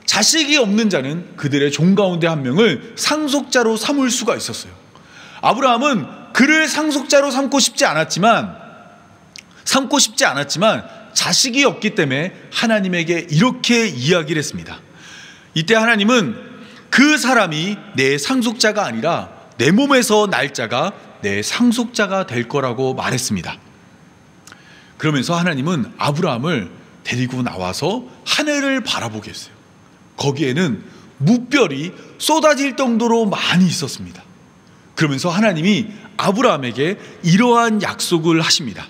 자식이 없는 자는 그들의 종 가운데 한 명을 상속자로 삼을 수가 있었어요. 아브라함은 그를 상속자로 삼고 싶지 않았지만 자식이 없기 때문에 하나님에게 이렇게 이야기를 했습니다. 이때 하나님은 그 사람이 내 상속자가 아니라 내 몸에서 날 자가 내 상속자가 될 거라고 말했습니다. 그러면서 하나님은 아브라함을 데리고 나와서 하늘을 바라보게 했어요. 거기에는 무별이 쏟아질 정도로 많이 있었습니다. 그러면서 하나님이 아브라함에게 이러한 약속을 하십니다.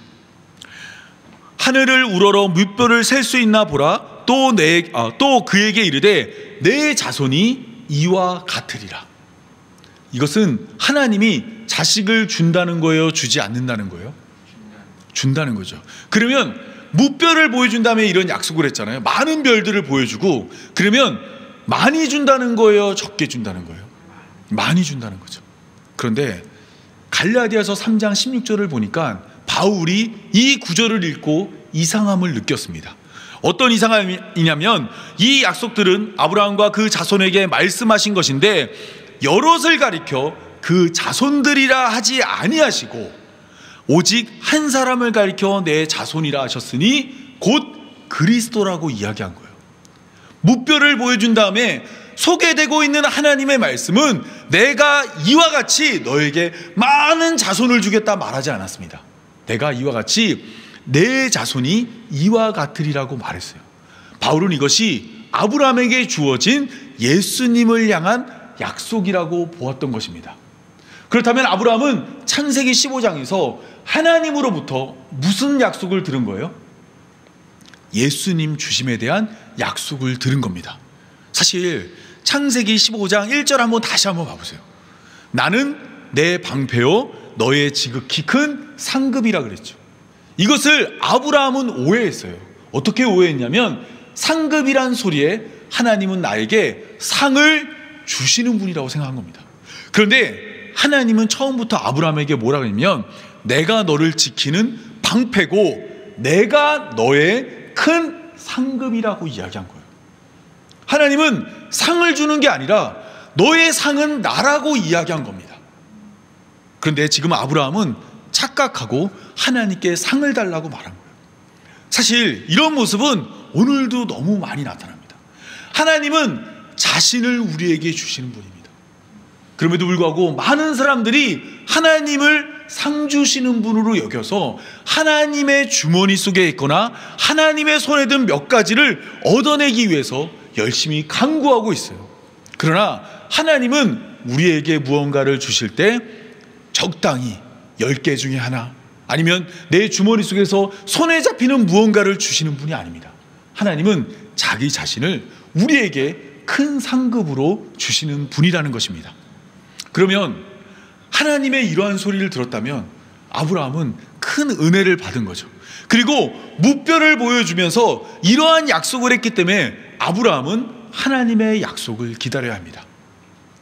하늘을 우러러 무별을 셀 수 있나 보라. 또 그에게 이르되 내 자손이 이와 같으리라. 이것은 하나님이 자식을 준다는 거예요? 주지 않는다는 거예요? 준다는 거죠. 그러면 무별을 보여준 다음에 이런 약속을 했잖아요. 많은 별들을 보여주고, 그러면 많이 준다는 거예요? 적게 준다는 거예요? 많이 준다는 거죠. 그런데 갈라디아서 3장 16절을 보니까 바울이 이 구절을 읽고 이상함을 느꼈습니다. 어떤 이상함이냐면 이 약속들은 아브라함과 그 자손에게 말씀하신 것인데 여럿을 가리켜 그 자손들이라 하지 아니하시고 오직 한 사람을 가리켜 내 자손이라 하셨으니 곧 그리스도라고 이야기한 거예요. 무별을 보여준 다음에 소개되고 있는 하나님의 말씀은 내가 이와 같이 너에게 많은 자손을 주겠다 말하지 않았습니다. 내가 이와 같이 내 자손이 이와 같으리라고 말했어요. 바울은 이것이 아브라함에게 주어진 예수님을 향한 약속이라고 보았던 것입니다. 그렇다면 아브라함은 창세기 15장에서 하나님으로부터 무슨 약속을 들은 거예요? 예수님 주심에 대한 약속을 들은 겁니다. 사실 창세기 15장 1절 다시 한번 봐보세요. 나는 내 방패요 너의 지극히 큰 상급이라 그랬죠. 이것을 아브라함은 오해했어요. 어떻게 오해했냐면 상급이란 소리에 하나님은 나에게 상을 주시는 분이라고 생각한 겁니다. 그런데 하나님은 처음부터 아브라함에게 뭐라고 했냐면 내가 너를 지키는 방패고 내가 너의 큰 상급이라고 이야기한 거예요. 하나님은 상을 주는 게 아니라 너의 상은 나라고 이야기한 겁니다. 그런데 지금 아브라함은 착각하고 하나님께 상을 달라고 말한 거예요. 사실 이런 모습은 오늘도 너무 많이 나타납니다. 하나님은 자신을 우리에게 주시는 분입니다. 그럼에도 불구하고 많은 사람들이 하나님을 상 주시는 분으로 여겨서 하나님의 주머니 속에 있거나 하나님의 손에 든 몇 가지를 얻어내기 위해서 열심히 강구하고 있어요. 그러나 하나님은 우리에게 무언가를 주실 때 적당히 10개 중에 하나 아니면 내 주머니 속에서 손에 잡히는 무언가를 주시는 분이 아닙니다. 하나님은 자기 자신을 우리에게 큰 상급으로 주시는 분이라는 것입니다. 그러면 하나님의 이러한 소리를 들었다면 아브라함은 큰 은혜를 받은 거죠. 그리고 무뼈를 보여주면서 이러한 약속을 했기 때문에 아브라함은 하나님의 약속을 기다려야 합니다.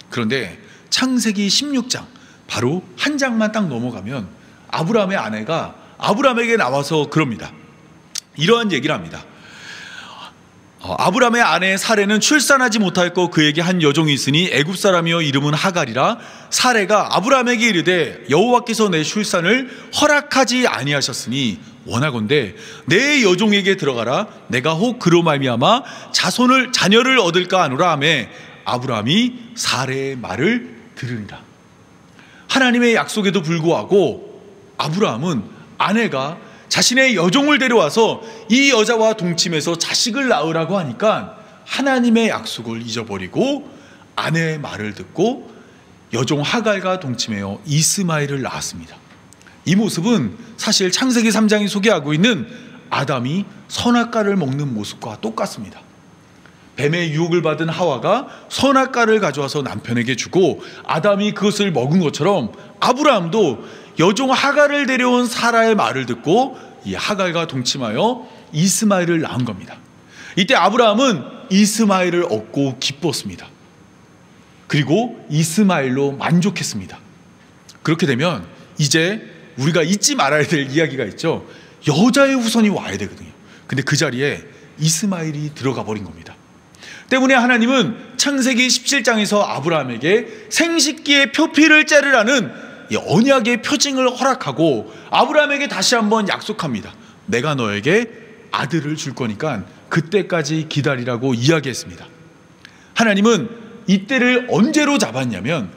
그런데 창세기 16장 바로 한 장만 딱 넘어가면 아브라함의 아내가 아브라함에게 나와서 그럽니다. 이러한 얘기를 합니다. 아브라함의 아내 사레는 출산하지 못하였고 그에게 한 여종이 있으니 애굽 사람이여 이름은 하갈이라. 사레가 아브라함에게 이르되 여호와께서 내 출산을 허락하지 아니하셨으니 원하건대 내 여종에게 들어가라. 내가 혹 그로 말미암아 자녀를 얻을까 하노라 하매 아브라함이 사레의 말을 들으니라. 하나님의 약속에도 불구하고 아브라함은 아내가 자신의 여종을 데려와서 이 여자와 동침해서 자식을 낳으라고 하니까 하나님의 약속을 잊어버리고 아내의 말을 듣고 여종 하갈과 동침하여 이스마엘을 낳았습니다. 이 모습은 사실 창세기 3장이 소개하고 있는 아담이 선악과를 먹는 모습과 똑같습니다. 뱀의 유혹을 받은 하와가 선악과를 가져와서 남편에게 주고 아담이 그것을 먹은 것처럼 아브라함도 여종 하갈을 데려온 사라의 말을 듣고 이 하갈과 동침하여 이스마엘을 낳은 겁니다. 이때 아브라함은 이스마엘을 얻고 기뻤습니다. 그리고 이스마엘로 만족했습니다. 그렇게 되면 이제 우리가 잊지 말아야 될 이야기가 있죠. 여자의 후손이 와야 되거든요. 근데 그 자리에 이스마엘이 들어가 버린 겁니다. 때문에 하나님은 창세기 17장에서 아브라함에게 생식기의 표피를 자르라는 언약의 표징을 허락하고 아브라함에게 다시 한번 약속합니다. 내가 너에게 아들을 줄 거니까 그때까지 기다리라고 이야기했습니다. 하나님은 이때를 언제로 잡았냐면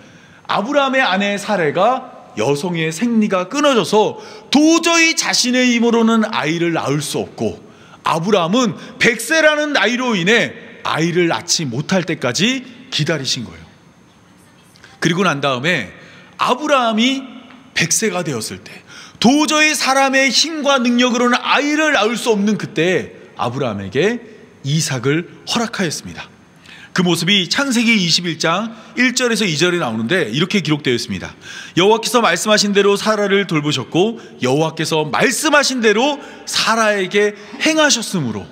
아브라함의 아내 사레가 여성의 생리가 끊어져서 도저히 자신의 힘으로는 아이를 낳을 수 없고 아브라함은 100세라는 나이로 인해 아이를 낳지 못할 때까지 기다리신 거예요. 그리고 난 다음에 아브라함이 100세가 되었을 때 도저히 사람의 힘과 능력으로는 아이를 낳을 수 없는 그때 아브라함에게 이삭을 허락하였습니다. 그 모습이 창세기 21장 1절에서 2절에 나오는데 이렇게 기록되어 있습니다. 여호와께서 말씀하신 대로 사라를 돌보셨고 여호와께서 말씀하신 대로 사라에게 행하셨으므로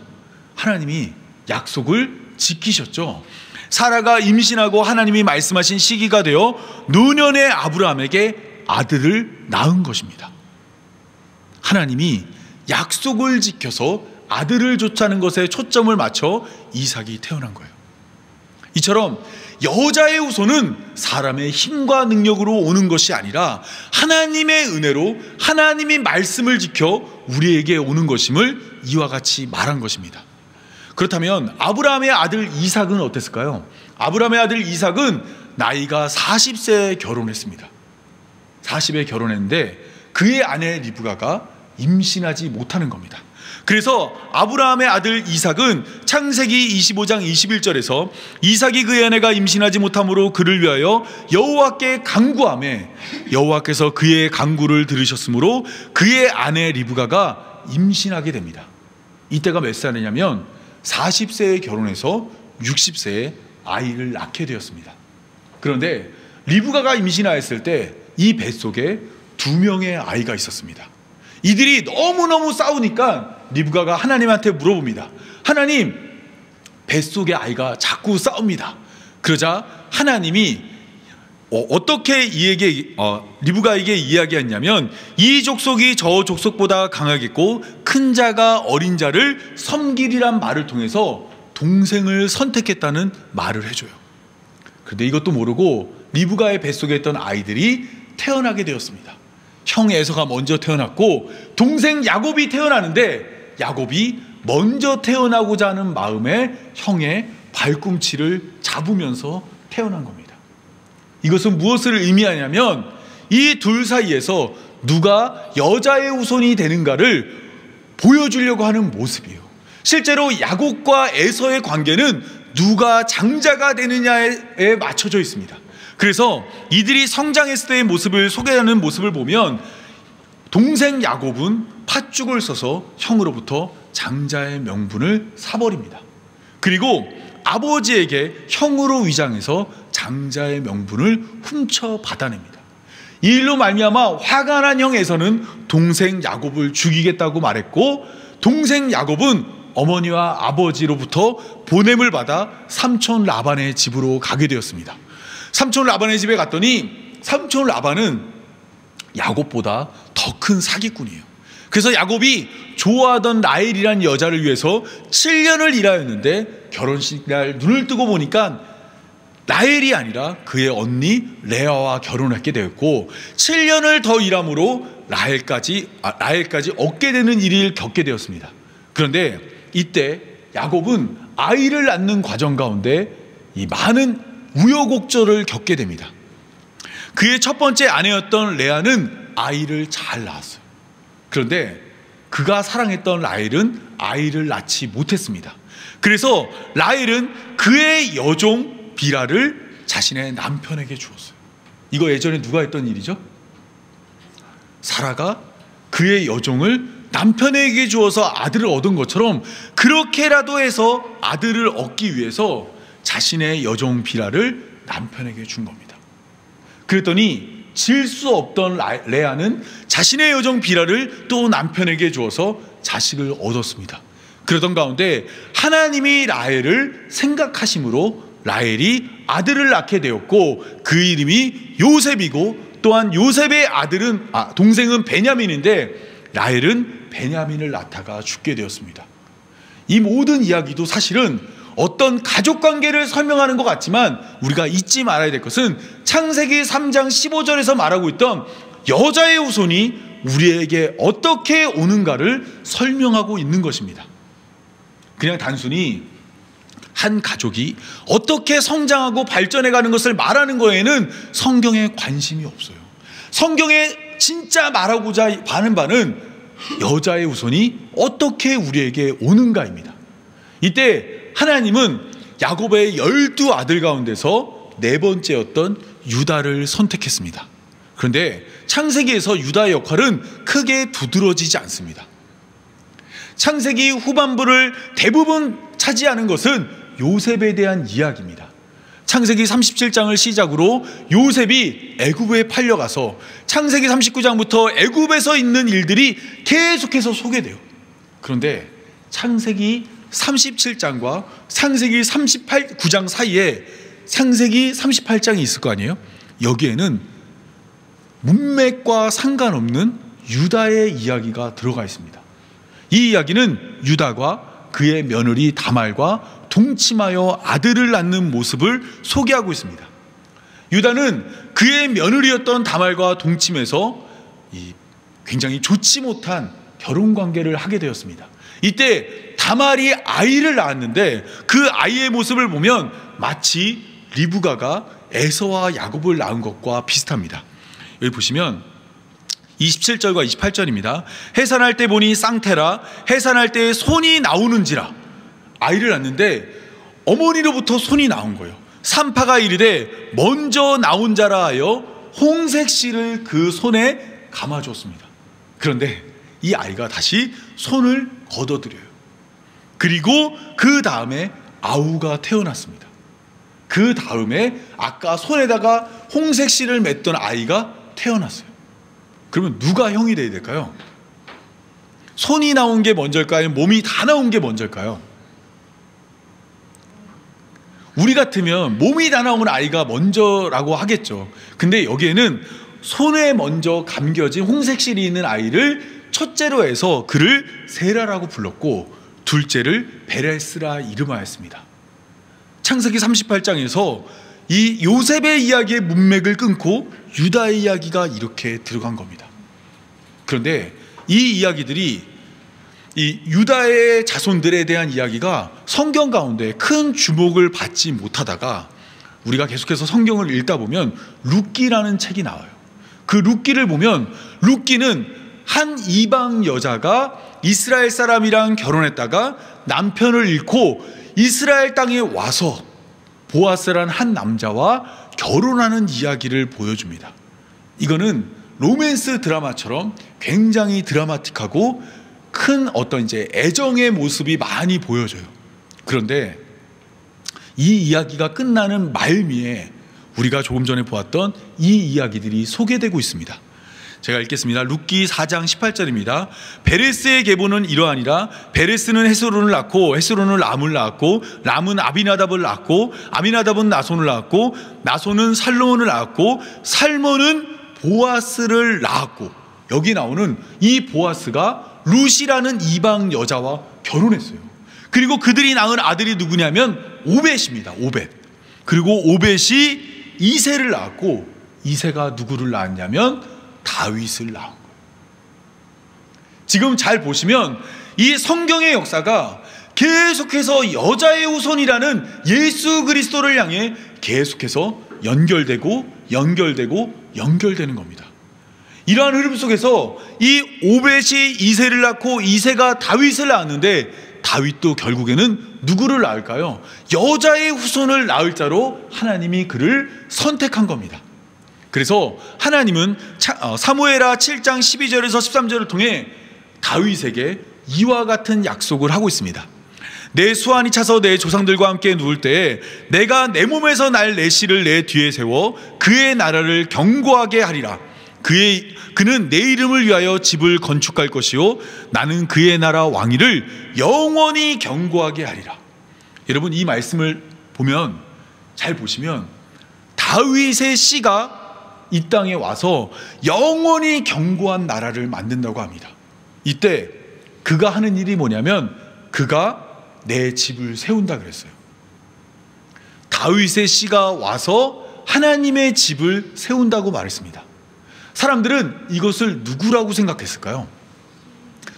하나님이 약속을 지키셨죠. 사라가 임신하고 하나님이 말씀하신 시기가 되어 노년의 아브라함에게 아들을 낳은 것입니다. 하나님이 약속을 지켜서 아들을 좇자는 것에 초점을 맞춰 이삭이 태어난 거예요. 이처럼 여자의 후손은 사람의 힘과 능력으로 오는 것이 아니라 하나님의 은혜로 하나님이 말씀을 지켜 우리에게 오는 것임을 이와 같이 말한 것입니다. 그렇다면 아브라함의 아들 이삭은 어땠을까요? 아브라함의 아들 이삭은 나이가 40세에 결혼했습니다. 40에 결혼했는데 그의 아내 리브가가 임신하지 못하는 겁니다. 그래서 아브라함의 아들 이삭은 창세기 25장 21절에서 이삭이 그의 아내가 임신하지 못함으로 그를 위하여 여호와께 간구하매 여호와께서 그의 간구를 들으셨으므로 그의 아내 리브가가 임신하게 됩니다. 이때가 몇 살이냐면 40세에 결혼해서 60세에 아이를 낳게 되었습니다. 그런데 리브가가 임신하였을 때 이 뱃속에 2명의 아이가 있었습니다. 이들이 너무너무 싸우니까 리브가가 하나님한테 물어봅니다. 하나님, 뱃속의 아이가 자꾸 싸웁니다. 그러자 하나님이 어떻게 리브가에게 이야기했냐면 이 족속이 저 족속보다 강하겠고 큰 자가 어린 자를 섬기리란 말을 통해서 동생을 선택했다는 말을 해줘요. 그런데 이것도 모르고 리브가의 뱃속에 있던 아이들이 태어나게 되었습니다. 형 에서가 먼저 태어났고 동생 야곱이 태어나는데 야곱이 먼저 태어나고자 하는 마음에 형의 발꿈치를 잡으면서 태어난 겁니다. 이것은 무엇을 의미하냐면 이 둘 사이에서 누가 여자의 후손이 되는가를 보여주려고 하는 모습이에요. 실제로 야곱과 에서의 관계는 누가 장자가 되느냐에 맞춰져 있습니다. 그래서 이들이 성장했을 때의 모습을 소개하는 모습을 보면 동생 야곱은 팥죽을 써서 형으로부터 장자의 명분을 사버립니다. 그리고 아버지에게 형으로 위장해서 장자의 명분을 훔쳐 받아냅니다. 이 일로 말미암아 화가 난 형 에서는 동생 야곱을 죽이겠다고 말했고, 동생 야곱은 어머니와 아버지로부터 보냄을 받아 삼촌 라반의 집으로 가게 되었습니다. 삼촌 라반의 집에 갔더니 삼촌 라반은 야곱보다 더 큰 사기꾼이에요. 그래서 야곱이 좋아하던 라헬이란 여자를 위해서 7년을 일하였는데 결혼식 날 눈을 뜨고 보니까 라헬이 아니라 그의 언니 레아와 결혼하게 되었고, 7년을 더 일함으로 라헬까지 얻게 되는 일을 겪게 되었습니다. 그런데 이때 야곱은 아이를 낳는 과정 가운데 이 많은 우여곡절을 겪게 됩니다. 그의 첫 번째 아내였던 레아는 아이를 잘 낳았어요. 그런데 그가 사랑했던 라헬은 아이를 낳지 못했습니다. 그래서 라헬은 그의 여종 비라를 자신의 남편에게 주었어요. 이거 예전에 누가 했던 일이죠? 사라가 그의 여종을 남편에게 주어서 아들을 얻은 것처럼 그렇게라도 해서 아들을 얻기 위해서 자신의 여종 비라를 남편에게 준 겁니다. 그랬더니 질 수 없던 레아는 자신의 여종 비라를 또 남편에게 주어서 자식을 얻었습니다. 그러던 가운데 하나님이 라헬을 생각하심으로 라헬이 아들을 낳게 되었고, 그 이름이 요셉이고, 또한 요셉의 동생은 베냐민인데 라헬은 베냐민을 낳다가 죽게 되었습니다. 이 모든 이야기도 사실은 어떤 가족관계를 설명하는 것 같지만 우리가 잊지 말아야 될 것은 창세기 3장 15절에서 말하고 있던 여자의 후손이 우리에게 어떻게 오는가를 설명하고 있는 것입니다. 그냥 단순히 한 가족이 어떻게 성장하고 발전해가는 것을 말하는 거에는 성경에 관심이 없어요. 성경에 진짜 말하고자 하는 바는 여자의 후손이 어떻게 우리에게 오는가입니다. 이때 하나님은 야곱의 12아들 가운데서 네 번째였던 유다를 선택했습니다. 그런데 창세기에서 유다의 역할은 크게 두드러지지 않습니다. 창세기 후반부를 대부분 차지하는 것은 요셉에 대한 이야기입니다. 창세기 37장을 시작으로 요셉이 애굽에 팔려가서 창세기 39장부터 애굽에서 있는 일들이 계속해서 소개돼요. 그런데 창세기 37장과 창세기 39장 사이에 창세기 38장이 있을 거 아니에요? 여기에는 문맥과 상관없는 유다의 이야기가 들어가 있습니다. 이 이야기는 유다가 그의 며느리 다말과 동침하여 아들을 낳는 모습을 소개하고 있습니다. 유다는 그의 며느리였던 다말과 동침해서 굉장히 좋지 못한 결혼관계를 하게 되었습니다. 이때 다말이 아이를 낳았는데 그 아이의 모습을 보면 마치 리브가가 에서와 야곱을 낳은 것과 비슷합니다. 여기 보시면 27절과 28절입니다. 해산할 때 보니 쌍테라, 해산할 때 손이 나오는지라. 아이를 낳는데 어머니로부터 손이 나온 거예요. 산파가 이르되 먼저 나온 자라 하여 홍색 실을 그 손에 감아줬습니다. 그런데 이 아이가 다시 손을 걷어들여요. 그리고 그 다음에 아우가 태어났습니다. 그 다음에 아까 손에다가 홍색 실을 맸던 아이가 태어났어요. 그러면 누가 형이 돼야 될까요? 손이 나온 게 먼저일까요? 몸이 다 나온 게 먼저일까요? 우리 같으면 몸이 다 나온 아이가 먼저라고 하겠죠. 근데 여기에는 손에 먼저 감겨진 홍색 실이 있는 아이를 첫째로 해서 그를 세라라고 불렀고 둘째를 베레스라 이름하였습니다. 창세기 38장에서 이 요셉의 이야기의 문맥을 끊고 유다의 이야기가 이렇게 들어간 겁니다. 그런데 이 이야기들이 이 유다의 자손들에 대한 이야기가 성경 가운데 큰 주목을 받지 못하다가 우리가 계속해서 성경을 읽다 보면 룻기라는 책이 나와요. 그 룻기를 보면 룻기는 한 이방 여자가 이스라엘 사람이랑 결혼했다가 남편을 잃고 이스라엘 땅에 와서 보아스라는 한 남자와 결혼하는 이야기를 보여줍니다. 이거는 로맨스 드라마처럼 굉장히 드라마틱하고 큰 어떤 이제 애정의 모습이 많이 보여져요. 그런데 이 이야기가 끝나는 말미에 우리가 조금 전에 보았던 이 이야기들이 소개되고 있습니다. 제가 읽겠습니다. 룻기 4장 18절입니다. 베레스의 계보는 이러하니라. 베레스는 헤스론을 낳고 헤스론은 람을 낳았고 람은 아비나답을 낳았고 아비나답은 나손을 낳았고 나손은 살몬을 낳았고 살몬은 보아스를 낳았고, 여기 나오는 이 보아스가 룻이라는 이방 여자와 결혼했어요. 그리고 그들이 낳은 아들이 누구냐면 오벳입니다. 오벳. 그리고 오벳이 이새를 낳았고, 이새가 누구를 낳았냐면 다윗을 낳은 거예요. 지금 잘 보시면 이 성경의 역사가 계속해서 여자의 후손이라는 예수 그리스도를 향해 계속해서 연결되는 겁니다. 이러한 흐름 속에서 이 오벳이 이새를 낳고 이새가 다윗을 낳았는데, 다윗도 결국에는 누구를 낳을까요? 여자의 후손을 낳을 자로 하나님이 그를 선택한 겁니다. 그래서 하나님은 사무엘하 7장 12절에서 13절을 통해 다윗에게 이와 같은 약속을 하고 있습니다. 내 수완이 차서 내 조상들과 함께 누울 때에 내가 내 몸에서 날 내 씨를 내 뒤에 세워 그의 나라를 견고하게 하리라. 그는 내 이름을 위하여 집을 건축할 것이요 나는 그의 나라 왕위를 영원히 견고하게 하리라. 여러분, 이 말씀을 보면, 잘 보시면 다윗의 씨가 이 땅에 와서 영원히 견고한 나라를 만든다고 합니다. 이때 그가 하는 일이 뭐냐면 그가 내 집을 세운다 그랬어요. 다윗의 씨가 와서 하나님의 집을 세운다고 말했습니다. 사람들은 이것을 누구라고 생각했을까요?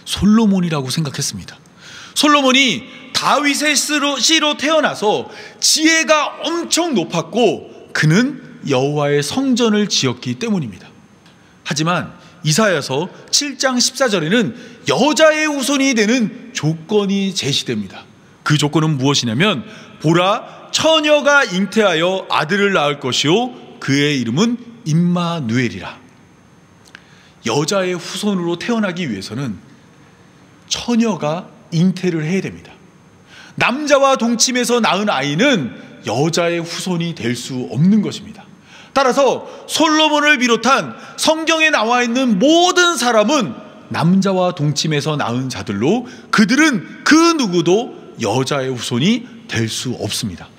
솔로몬이라고 생각했습니다. 솔로몬이 다윗의 씨로 태어나서 지혜가 엄청 높았고 그는 여호와의 성전을 지었기 때문입니다. 하지만 이사야서 7장 14절에는 여자의 후손이 되는 조건이 제시됩니다. 그 조건은 무엇이냐면 보라, 처녀가 잉태하여 아들을 낳을 것이요 그의 이름은 임마누엘이라. 여자의 후손으로 태어나기 위해서는 처녀가 잉태를 해야 됩니다. 남자와 동침해서 낳은 아이는 여자의 후손이 될 수 없는 것입니다. 따라서 솔로몬을 비롯한 성경에 나와 있는 모든 사람은 남자와 동침해서 낳은 자들로 그들은 그 누구도 여자의 후손이 될 수 없습니다.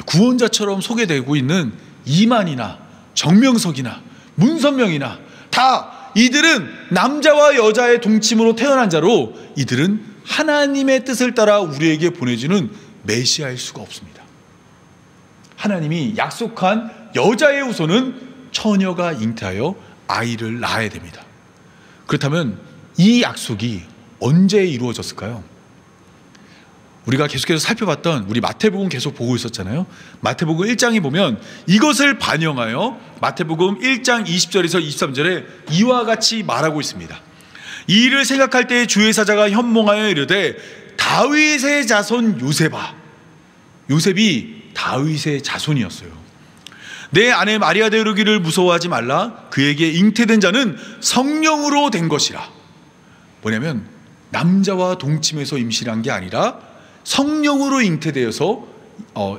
구원자처럼 소개되고 있는 이만이나 정명석이나 문선명이나 다 이들은 남자와 여자의 동침으로 태어난 자로 이들은 하나님의 뜻을 따라 우리에게 보내주는 메시아일 수가 없습니다. 하나님이 약속한 여자의 후손은 처녀가 잉태하여 아이를 낳아야 됩니다. 그렇다면 이 약속이 언제 이루어졌을까요? 우리가 계속해서 살펴봤던 우리 마태복음 계속 보고 있었잖아요. 마태복음 1장에 보면 이것을 반영하여 마태복음 1장 20절에서 23절에 이와 같이 말하고 있습니다. 이 일을 생각할 때 주의 사자가 현몽하여 이르되 다윗의 자손 요셉아. 요셉이 다윗의 자손이었어요. 내 아내 마리아되 이르기를 무서워하지 말라. 그에게 잉태된 자는 성령으로 된 것이라. 뭐냐면 남자와 동침해서 임신한 게 아니라 성령으로 잉태되어서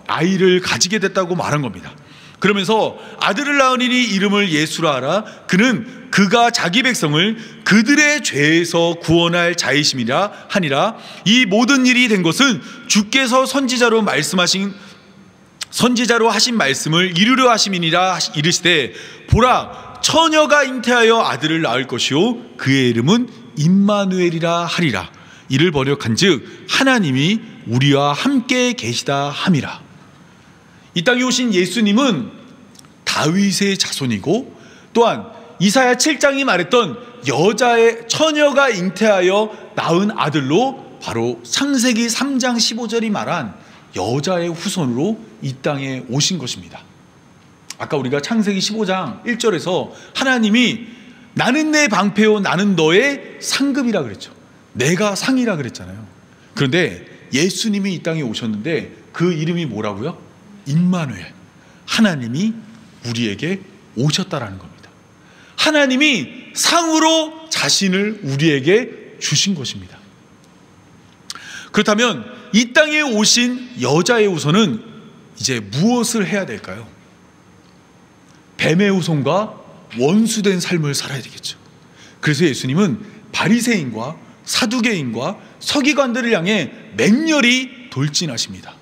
아이를 가지게 됐다고 말한 겁니다. 그러면서 아들을 낳으리니 이름을 예수라 하라. 그는 그가 자기 백성을 그들의 죄에서 구원할 자이심이라 하니라. 이 모든 일이 된 것은 주께서 선지자로 하신 말씀을 이루려 하심이니라. 이르시되 보라, 처녀가 잉태하여 아들을 낳을 것이요 그의 이름은 임마누엘이라 하리라. 이를 번역한즉 하나님이 우리와 함께 계시다 함이라. 이 땅에 오신 예수님은 다윗의 자손이고, 또한 이사야 7장이 말했던 여자의 처녀가 잉태하여 낳은 아들로 바로 창세기 3장 15절이 말한 여자의 후손으로 이 땅에 오신 것입니다. 아까 우리가 창세기 15장 1절에서 하나님이 나는 내 방패요 나는 너의 상급이라 그랬죠. 내가 상이라 그랬잖아요. 그런데 예수님이 이 땅에 오셨는데 그 이름이 뭐라고요? 임마누엘. 하나님이 우리에게 오셨다라는 겁니다. 하나님이 상으로 자신을 우리에게 주신 것입니다. 그렇다면 이 땅에 오신 여자의 후손은 이제 무엇을 해야 될까요? 뱀의 후손과 원수된 삶을 살아야 되겠죠. 그래서 예수님은 바리새인과 사두개인과 서기관들을 향해 맹렬히 돌진하십니다.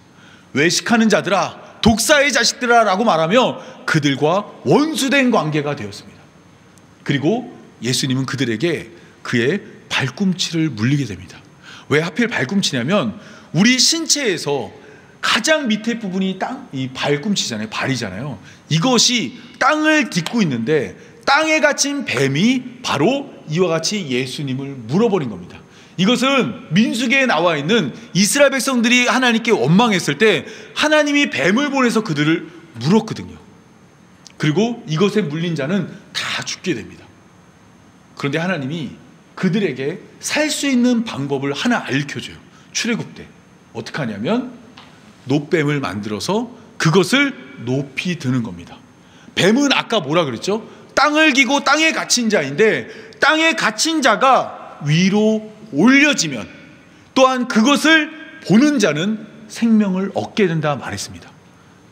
외식하는 자들아, 독사의 자식들아 라고 말하며 그들과 원수된 관계가 되었습니다. 그리고 예수님은 그들에게 그의 발꿈치를 물리게 됩니다. 왜 하필 발꿈치냐면 우리 신체에서 가장 밑에 부분이 이 발꿈치잖아요. 발이잖아요. 이것이 땅을 딛고 있는데 땅에 갇힌 뱀이 바로 이와 같이 예수님을 물어버린 겁니다. 이것은 민수기에 나와 있는 이스라엘 백성들이 하나님께 원망했을 때 하나님이 뱀을 보내서 그들을 물었거든요. 그리고 이것에 물린 자는 다 죽게 됩니다. 그런데 하나님이 그들에게 살 수 있는 방법을 하나 알려줘요. 출애굽 때 어떻게 하냐면 노뱀을 만들어서 그것을 높이 드는 겁니다. 뱀은 아까 뭐라 그랬죠? 땅을 기고 땅에 갇힌 자인데 땅에 갇힌 자가 위로 올려지면 또한 그것을 보는 자는 생명을 얻게 된다 말했습니다.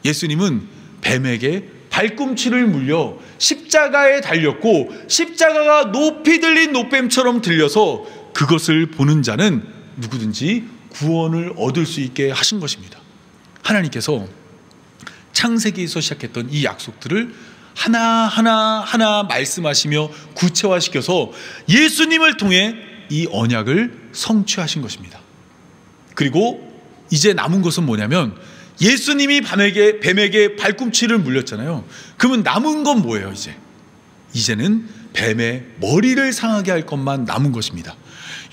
예수님은 뱀에게 발꿈치를 물려 십자가에 달렸고 십자가가 높이 들린 노뱀처럼 들려서 그것을 보는 자는 누구든지 구원을 얻을 수 있게 하신 것입니다. 하나님께서 창세기에서 시작했던 이 약속들을 하나하나 말씀하시며 구체화시켜서 예수님을 통해 이 언약을 성취하신 것입니다. 그리고 이제 남은 것은 뭐냐면 예수님이 뱀에게 발꿈치를 물렸잖아요. 그러면 남은 건 뭐예요? 이제는 뱀의 머리를 상하게 할 것만 남은 것입니다.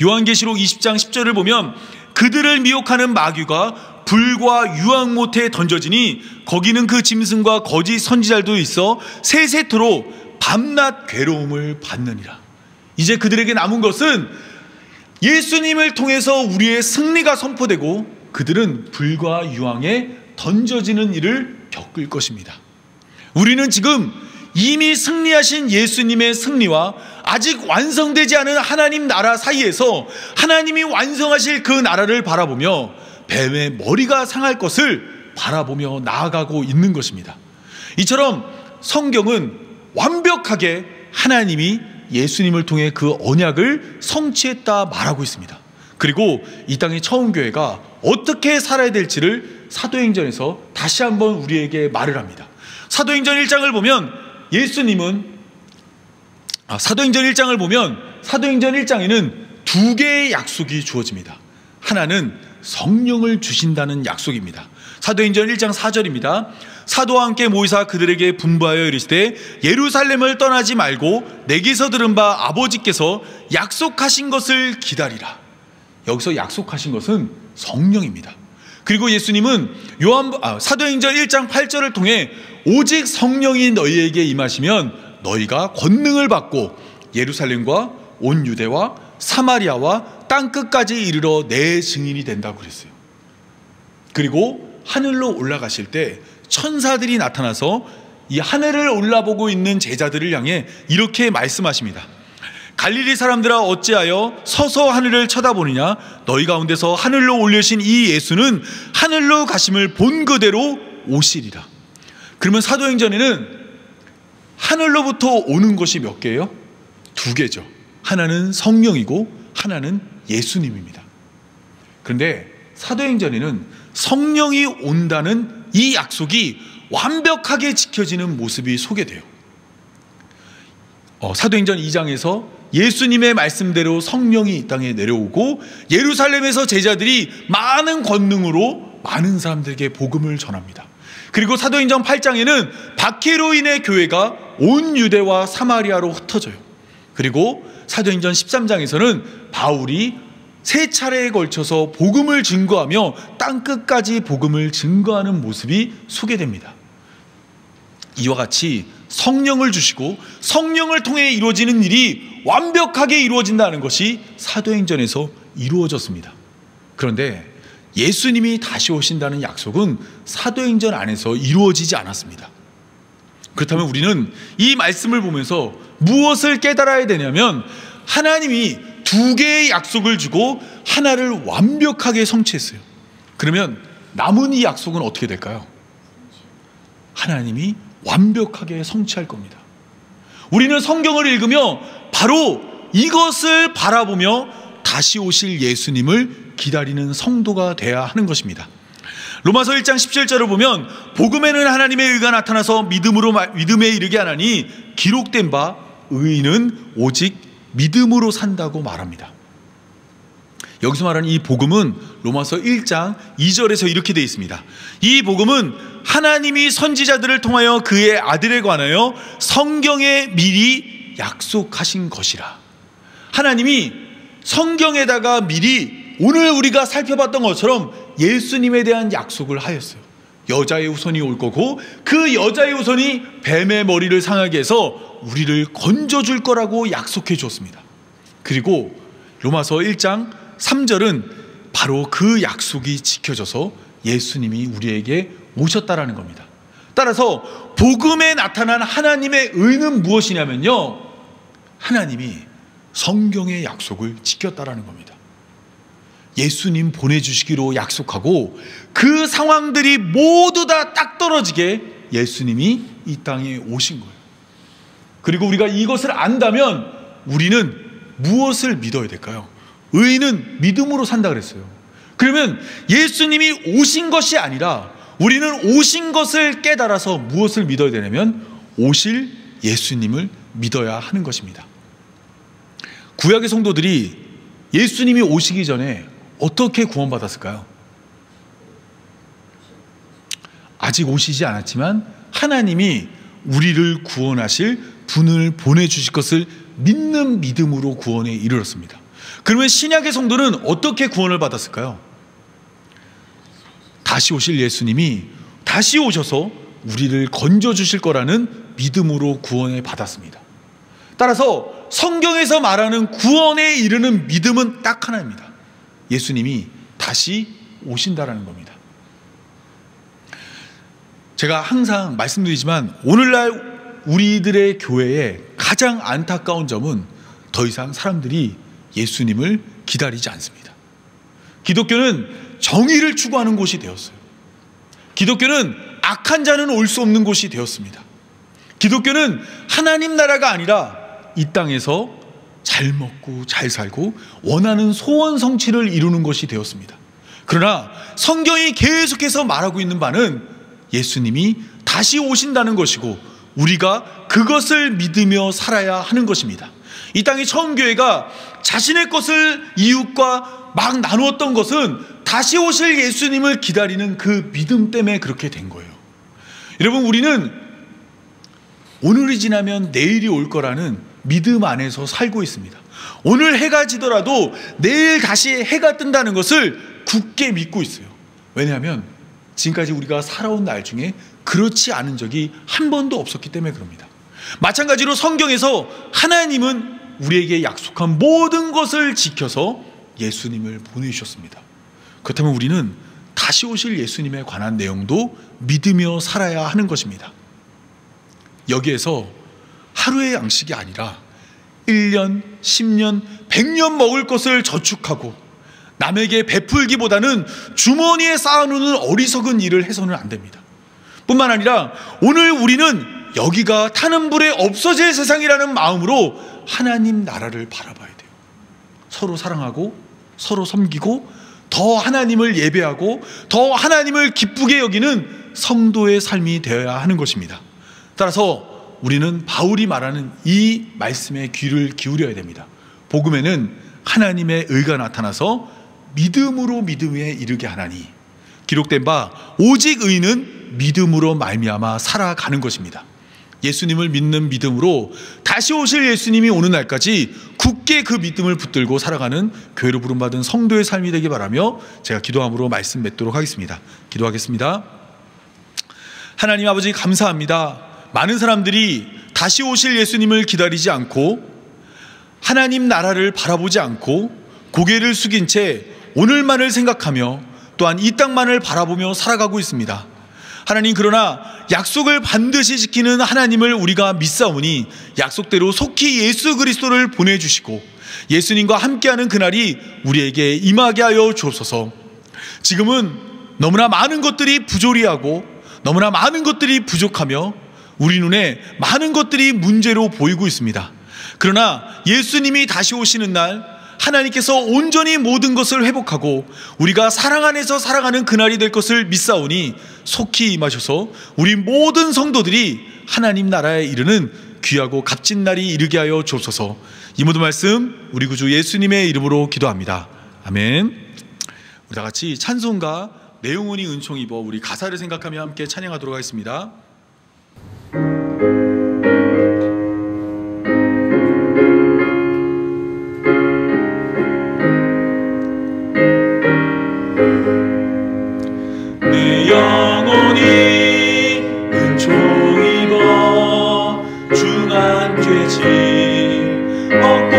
요한계시록 20장 10절을 보면 그들을 미혹하는 마귀가 불과 유황 못에 던져지니 거기는 그 짐승과 거짓 선지자들도 있어 세세토록 밤낮 괴로움을 받느니라. 이제 그들에게 남은 것은 예수님을 통해서 우리의 승리가 선포되고 그들은 불과 유황에 던져지는 일을 겪을 것입니다. 우리는 지금 이미 승리하신 예수님의 승리와 아직 완성되지 않은 하나님 나라 사이에서 하나님이 완성하실 그 나라를 바라보며 뱀의 머리가 상할 것을 바라보며 나아가고 있는 것입니다. 이처럼 성경은 완벽하게 하나님이 예수님을 통해 그 언약을 성취했다 말하고 있습니다. 그리고 이 땅의 처음 교회가 어떻게 살아야 될지를 사도행전에서 다시 한번 우리에게 말을 합니다. 사도행전 1장을 보면 사도행전 1장에는 두 개의 약속이 주어집니다. 하나는 성령을 주신다는 약속입니다. 사도행전 1장 4절입니다. 사도와 함께 모이사 그들에게 분부하여 이르시되 예루살렘을 떠나지 말고 내게서 들은 바 아버지께서 약속하신 것을 기다리라. 여기서 약속하신 것은 성령입니다. 그리고 예수님은 사도행전 1장 8절을 통해 오직 성령이 너희에게 임하시면 너희가 권능을 받고 예루살렘과 온 유대와 사마리아와 땅끝까지 이르러 내 증인이 된다고 그랬어요. 그리고 하늘로 올라가실 때 천사들이 나타나서 이 하늘을 올라보고 있는 제자들을 향해 이렇게 말씀하십니다. 갈릴리 사람들아 어찌하여 서서 하늘을 쳐다보느냐? 너희 가운데서 하늘로 올리신 이 예수는 하늘로 가심을 본 그대로 오시리라. 그러면 사도행전에는 하늘로부터 오는 것이 몇 개예요? 두 개죠. 하나는 성령이고 하나는 예수님입니다. 그런데 사도행전에는 성령이 온다는 이 약속이 완벽하게 지켜지는 모습이 소개돼요. 사도행전 2장에서 예수님의 말씀대로 성령이 이 땅에 내려오고 예루살렘에서 제자들이 많은 권능으로 많은 사람들에게 복음을 전합니다. 그리고 사도행전 8장에는 박해로 인해 교회가 온 유대와 사마리아로 흩어져요. 그리고 사도행전 13장에서는 바울이 세 차례에 걸쳐서 복음을 증거하며 땅끝까지 복음을 증거하는 모습이 소개됩니다. 이와 같이 성령을 주시고 성령을 통해 이루어지는 일이 완벽하게 이루어진다는 것이 사도행전에서 이루어졌습니다. 그런데 예수님이 다시 오신다는 약속은 사도행전 안에서 이루어지지 않았습니다. 그렇다면 우리는 이 말씀을 보면서 무엇을 깨달아야 되냐면 하나님이 두 개의 약속을 주고 하나를 완벽하게 성취했어요. 그러면 남은 이 약속은 어떻게 될까요? 하나님이 완벽하게 성취할 겁니다. 우리는 성경을 읽으며 바로 이것을 바라보며 다시 오실 예수님을 기다리는 성도가 되어야 하는 것입니다. 로마서 1장 17절을 보면 복음에는 하나님의 의가 나타나서 믿음에 이르게 하나니 기록된 바 의인은 오직 믿음으로 산다고 말합니다. 여기서 말하는 이 복음은 로마서 1장 2절에서 이렇게 되어 있습니다. 이 복음은 하나님이 선지자들을 통하여 그의 아들에 관하여 성경에 미리 약속하신 것이라. 하나님이 성경에다가 미리 오늘 우리가 살펴봤던 것처럼 예수님에 대한 약속을 하였어요. 여자의 후손이 올 거고 그 여자의 후손이 뱀의 머리를 상하게 해서 우리를 건져줄 거라고 약속해 주었습니다. 그리고 로마서 1장 3절은 바로 그 약속이 지켜져서 예수님이 우리에게 오셨다라는 겁니다. 따라서 복음에 나타난 하나님의 의는 무엇이냐면요, 하나님이 성경의 약속을 지켰다라는 겁니다. 예수님 보내주시기로 약속하고 그 상황들이 모두 다 딱 떨어지게 예수님이 이 땅에 오신 거예요. 그리고 우리가 이것을 안다면 우리는 무엇을 믿어야 될까요? 의인은 믿음으로 산다 그랬어요. 그러면 예수님이 오신 것이 아니라 우리는 오신 것을 깨달아서 무엇을 믿어야 되냐면 오실 예수님을 믿어야 하는 것입니다. 구약의 성도들이 예수님이 오시기 전에 어떻게 구원받았을까요? 아직 오시지 않았지만 하나님이 우리를 구원하실 분을 보내주실 것을 믿는 믿음으로 구원에 이르렀습니다. 그러면 신약의 성도는 어떻게 구원을 받았을까요? 다시 오실 예수님이 다시 오셔서 우리를 건져주실 거라는 믿음으로 구원을 받았습니다. 따라서 성경에서 말하는 구원에 이르는 믿음은 딱 하나입니다. 예수님이 다시 오신다라는 겁니다. 제가 항상 말씀드리지만 오늘날 우리들의 교회의 가장 안타까운 점은 더 이상 사람들이 예수님을 기다리지 않습니다. 기독교는 정의를 추구하는 곳이 되었어요. 기독교는 악한 자는 올 수 없는 곳이 되었습니다. 기독교는 하나님 나라가 아니라 이 땅에서 잘 먹고 잘 살고 원하는 소원 성취를 이루는 것이 되었습니다. 그러나 성경이 계속해서 말하고 있는 바는 예수님이 다시 오신다는 것이고 우리가 그것을 믿으며 살아야 하는 것입니다. 이 땅의 처음 교회가 자신의 것을 이웃과 막 나누었던 것은 다시 오실 예수님을 기다리는 그 믿음 때문에 그렇게 된 거예요. 여러분, 우리는 오늘이 지나면 내일이 올 거라는 믿음 안에서 살고 있습니다. 오늘 해가 지더라도 내일 다시 해가 뜬다는 것을 굳게 믿고 있어요. 왜냐하면 지금까지 우리가 살아온 날 중에 그렇지 않은 적이 한 번도 없었기 때문에 그럽니다. 마찬가지로 성경에서 하나님은 우리에게 약속한 모든 것을 지켜서 예수님을 보내주셨습니다. 그렇다면 우리는 다시 오실 예수님에 관한 내용도 믿으며 살아야 하는 것입니다. 여기에서 하루의 양식이 아니라 1년, 10년, 100년 먹을 것을 저축하고 남에게 베풀기보다는 주머니에 쌓아놓는 어리석은 일을 해서는 안 됩니다. 뿐만 아니라 오늘 우리는 여기가 타는 불에 없어질 세상이라는 마음으로 하나님 나라를 바라봐야 돼요. 서로 사랑하고 서로 섬기고 더 하나님을 예배하고 더 하나님을 기쁘게 여기는 성도의 삶이 되어야 하는 것입니다. 따라서 우리는 바울이 말하는 이 말씀에 귀를 기울여야 됩니다. 복음에는 하나님의 의가 나타나서 믿음으로 믿음에 이르게 하나니 기록된 바 오직 의인은 믿음으로 말미암아 살아가는 것입니다. 예수님을 믿는 믿음으로 다시 오실 예수님이 오는 날까지 굳게 그 믿음을 붙들고 살아가는 교회로 부름받은 성도의 삶이 되기 바라며 제가 기도함으로 말씀 맺도록 하겠습니다. 기도하겠습니다. 하나님 아버지, 감사합니다. 많은 사람들이 다시 오실 예수님을 기다리지 않고 하나님 나라를 바라보지 않고 고개를 숙인 채 오늘만을 생각하며 또한 이 땅만을 바라보며 살아가고 있습니다. 하나님, 그러나 약속을 반드시 지키는 하나님을 우리가 믿사오니 약속대로 속히 예수 그리스도를 보내주시고 예수님과 함께하는 그날이 우리에게 임하게 하여 주옵소서. 지금은 너무나 많은 것들이 부조리하고 너무나 많은 것들이 부족하며 우리 눈에 많은 것들이 문제로 보이고 있습니다. 그러나 예수님이 다시 오시는 날 하나님께서 온전히 모든 것을 회복하고 우리가 사랑 안에서 살아가는 그날이 될 것을 믿사오니 속히 임하셔서 우리 모든 성도들이 하나님 나라에 이르는 귀하고 값진 날이 이르게 하여 주옵소서. 이 모든 말씀 우리 구주 예수님의 이름으로 기도합니다. 아멘. 우리 다 같이 찬송가 내용은이 은총 입어 우리 가사를 생각하며 함께 찬양하도록 하겠습니다. 내 영혼이 은총 입어 중한 죄짐 얻고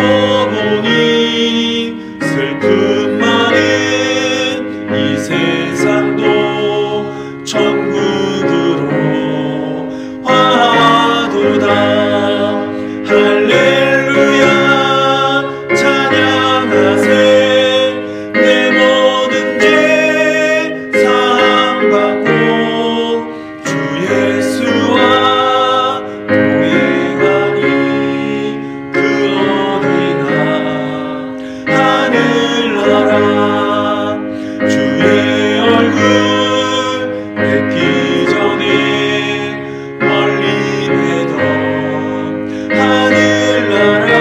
보니 슬픔 많은 이 세상도 천국으로 화하도다. 할렐루야 찬양하세. 내 모든 죄 사함받고 주 예수와 동행하니 그 어디나 하늘나라. 주의 얼굴 뵙기 전에 멀리 뵈던 하늘나라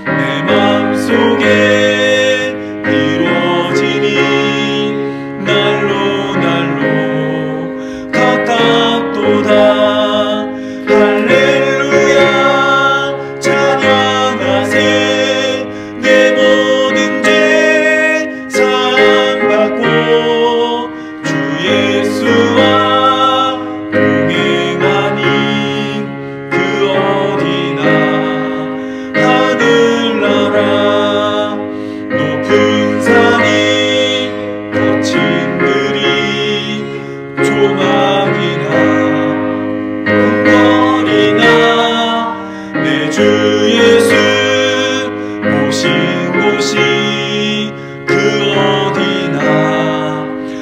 내 맘속에 이루어지니 날로 날로 가깝도다. 할렐루야 찬양하세. 내 모든 죄 사함받고 주 예수와 동행하니 그 어디나 하늘나라. 높은 산이 거친 들이 조망이나 궁궐이나 내 주 예수 모신 곳이 그 어디나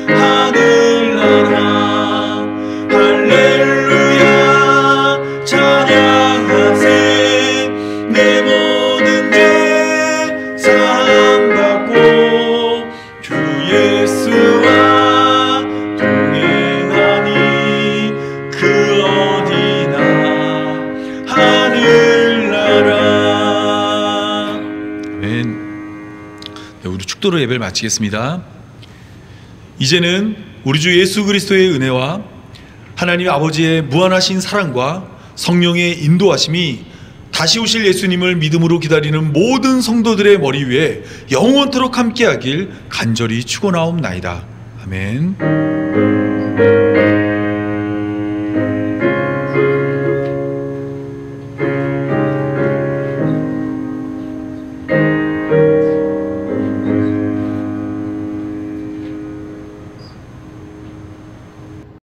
하늘나라. 할렐루야 찬양하세. 내 모든 죄 사함받고 주 예수와 동행하니 그 어디나 하늘나라. 아멘. 네, 우리 축도로 예배를 마치겠습니다. 이제는 우리 주 예수 그리스도의 은혜와 하나님 아버지의 무한하신 사랑과 성령의 인도하심이 다시 오실 예수님을 믿음으로 기다리는 모든 성도들의 머리 위에 영원토록 함께하길 간절히 축원하옵나이다. 아멘.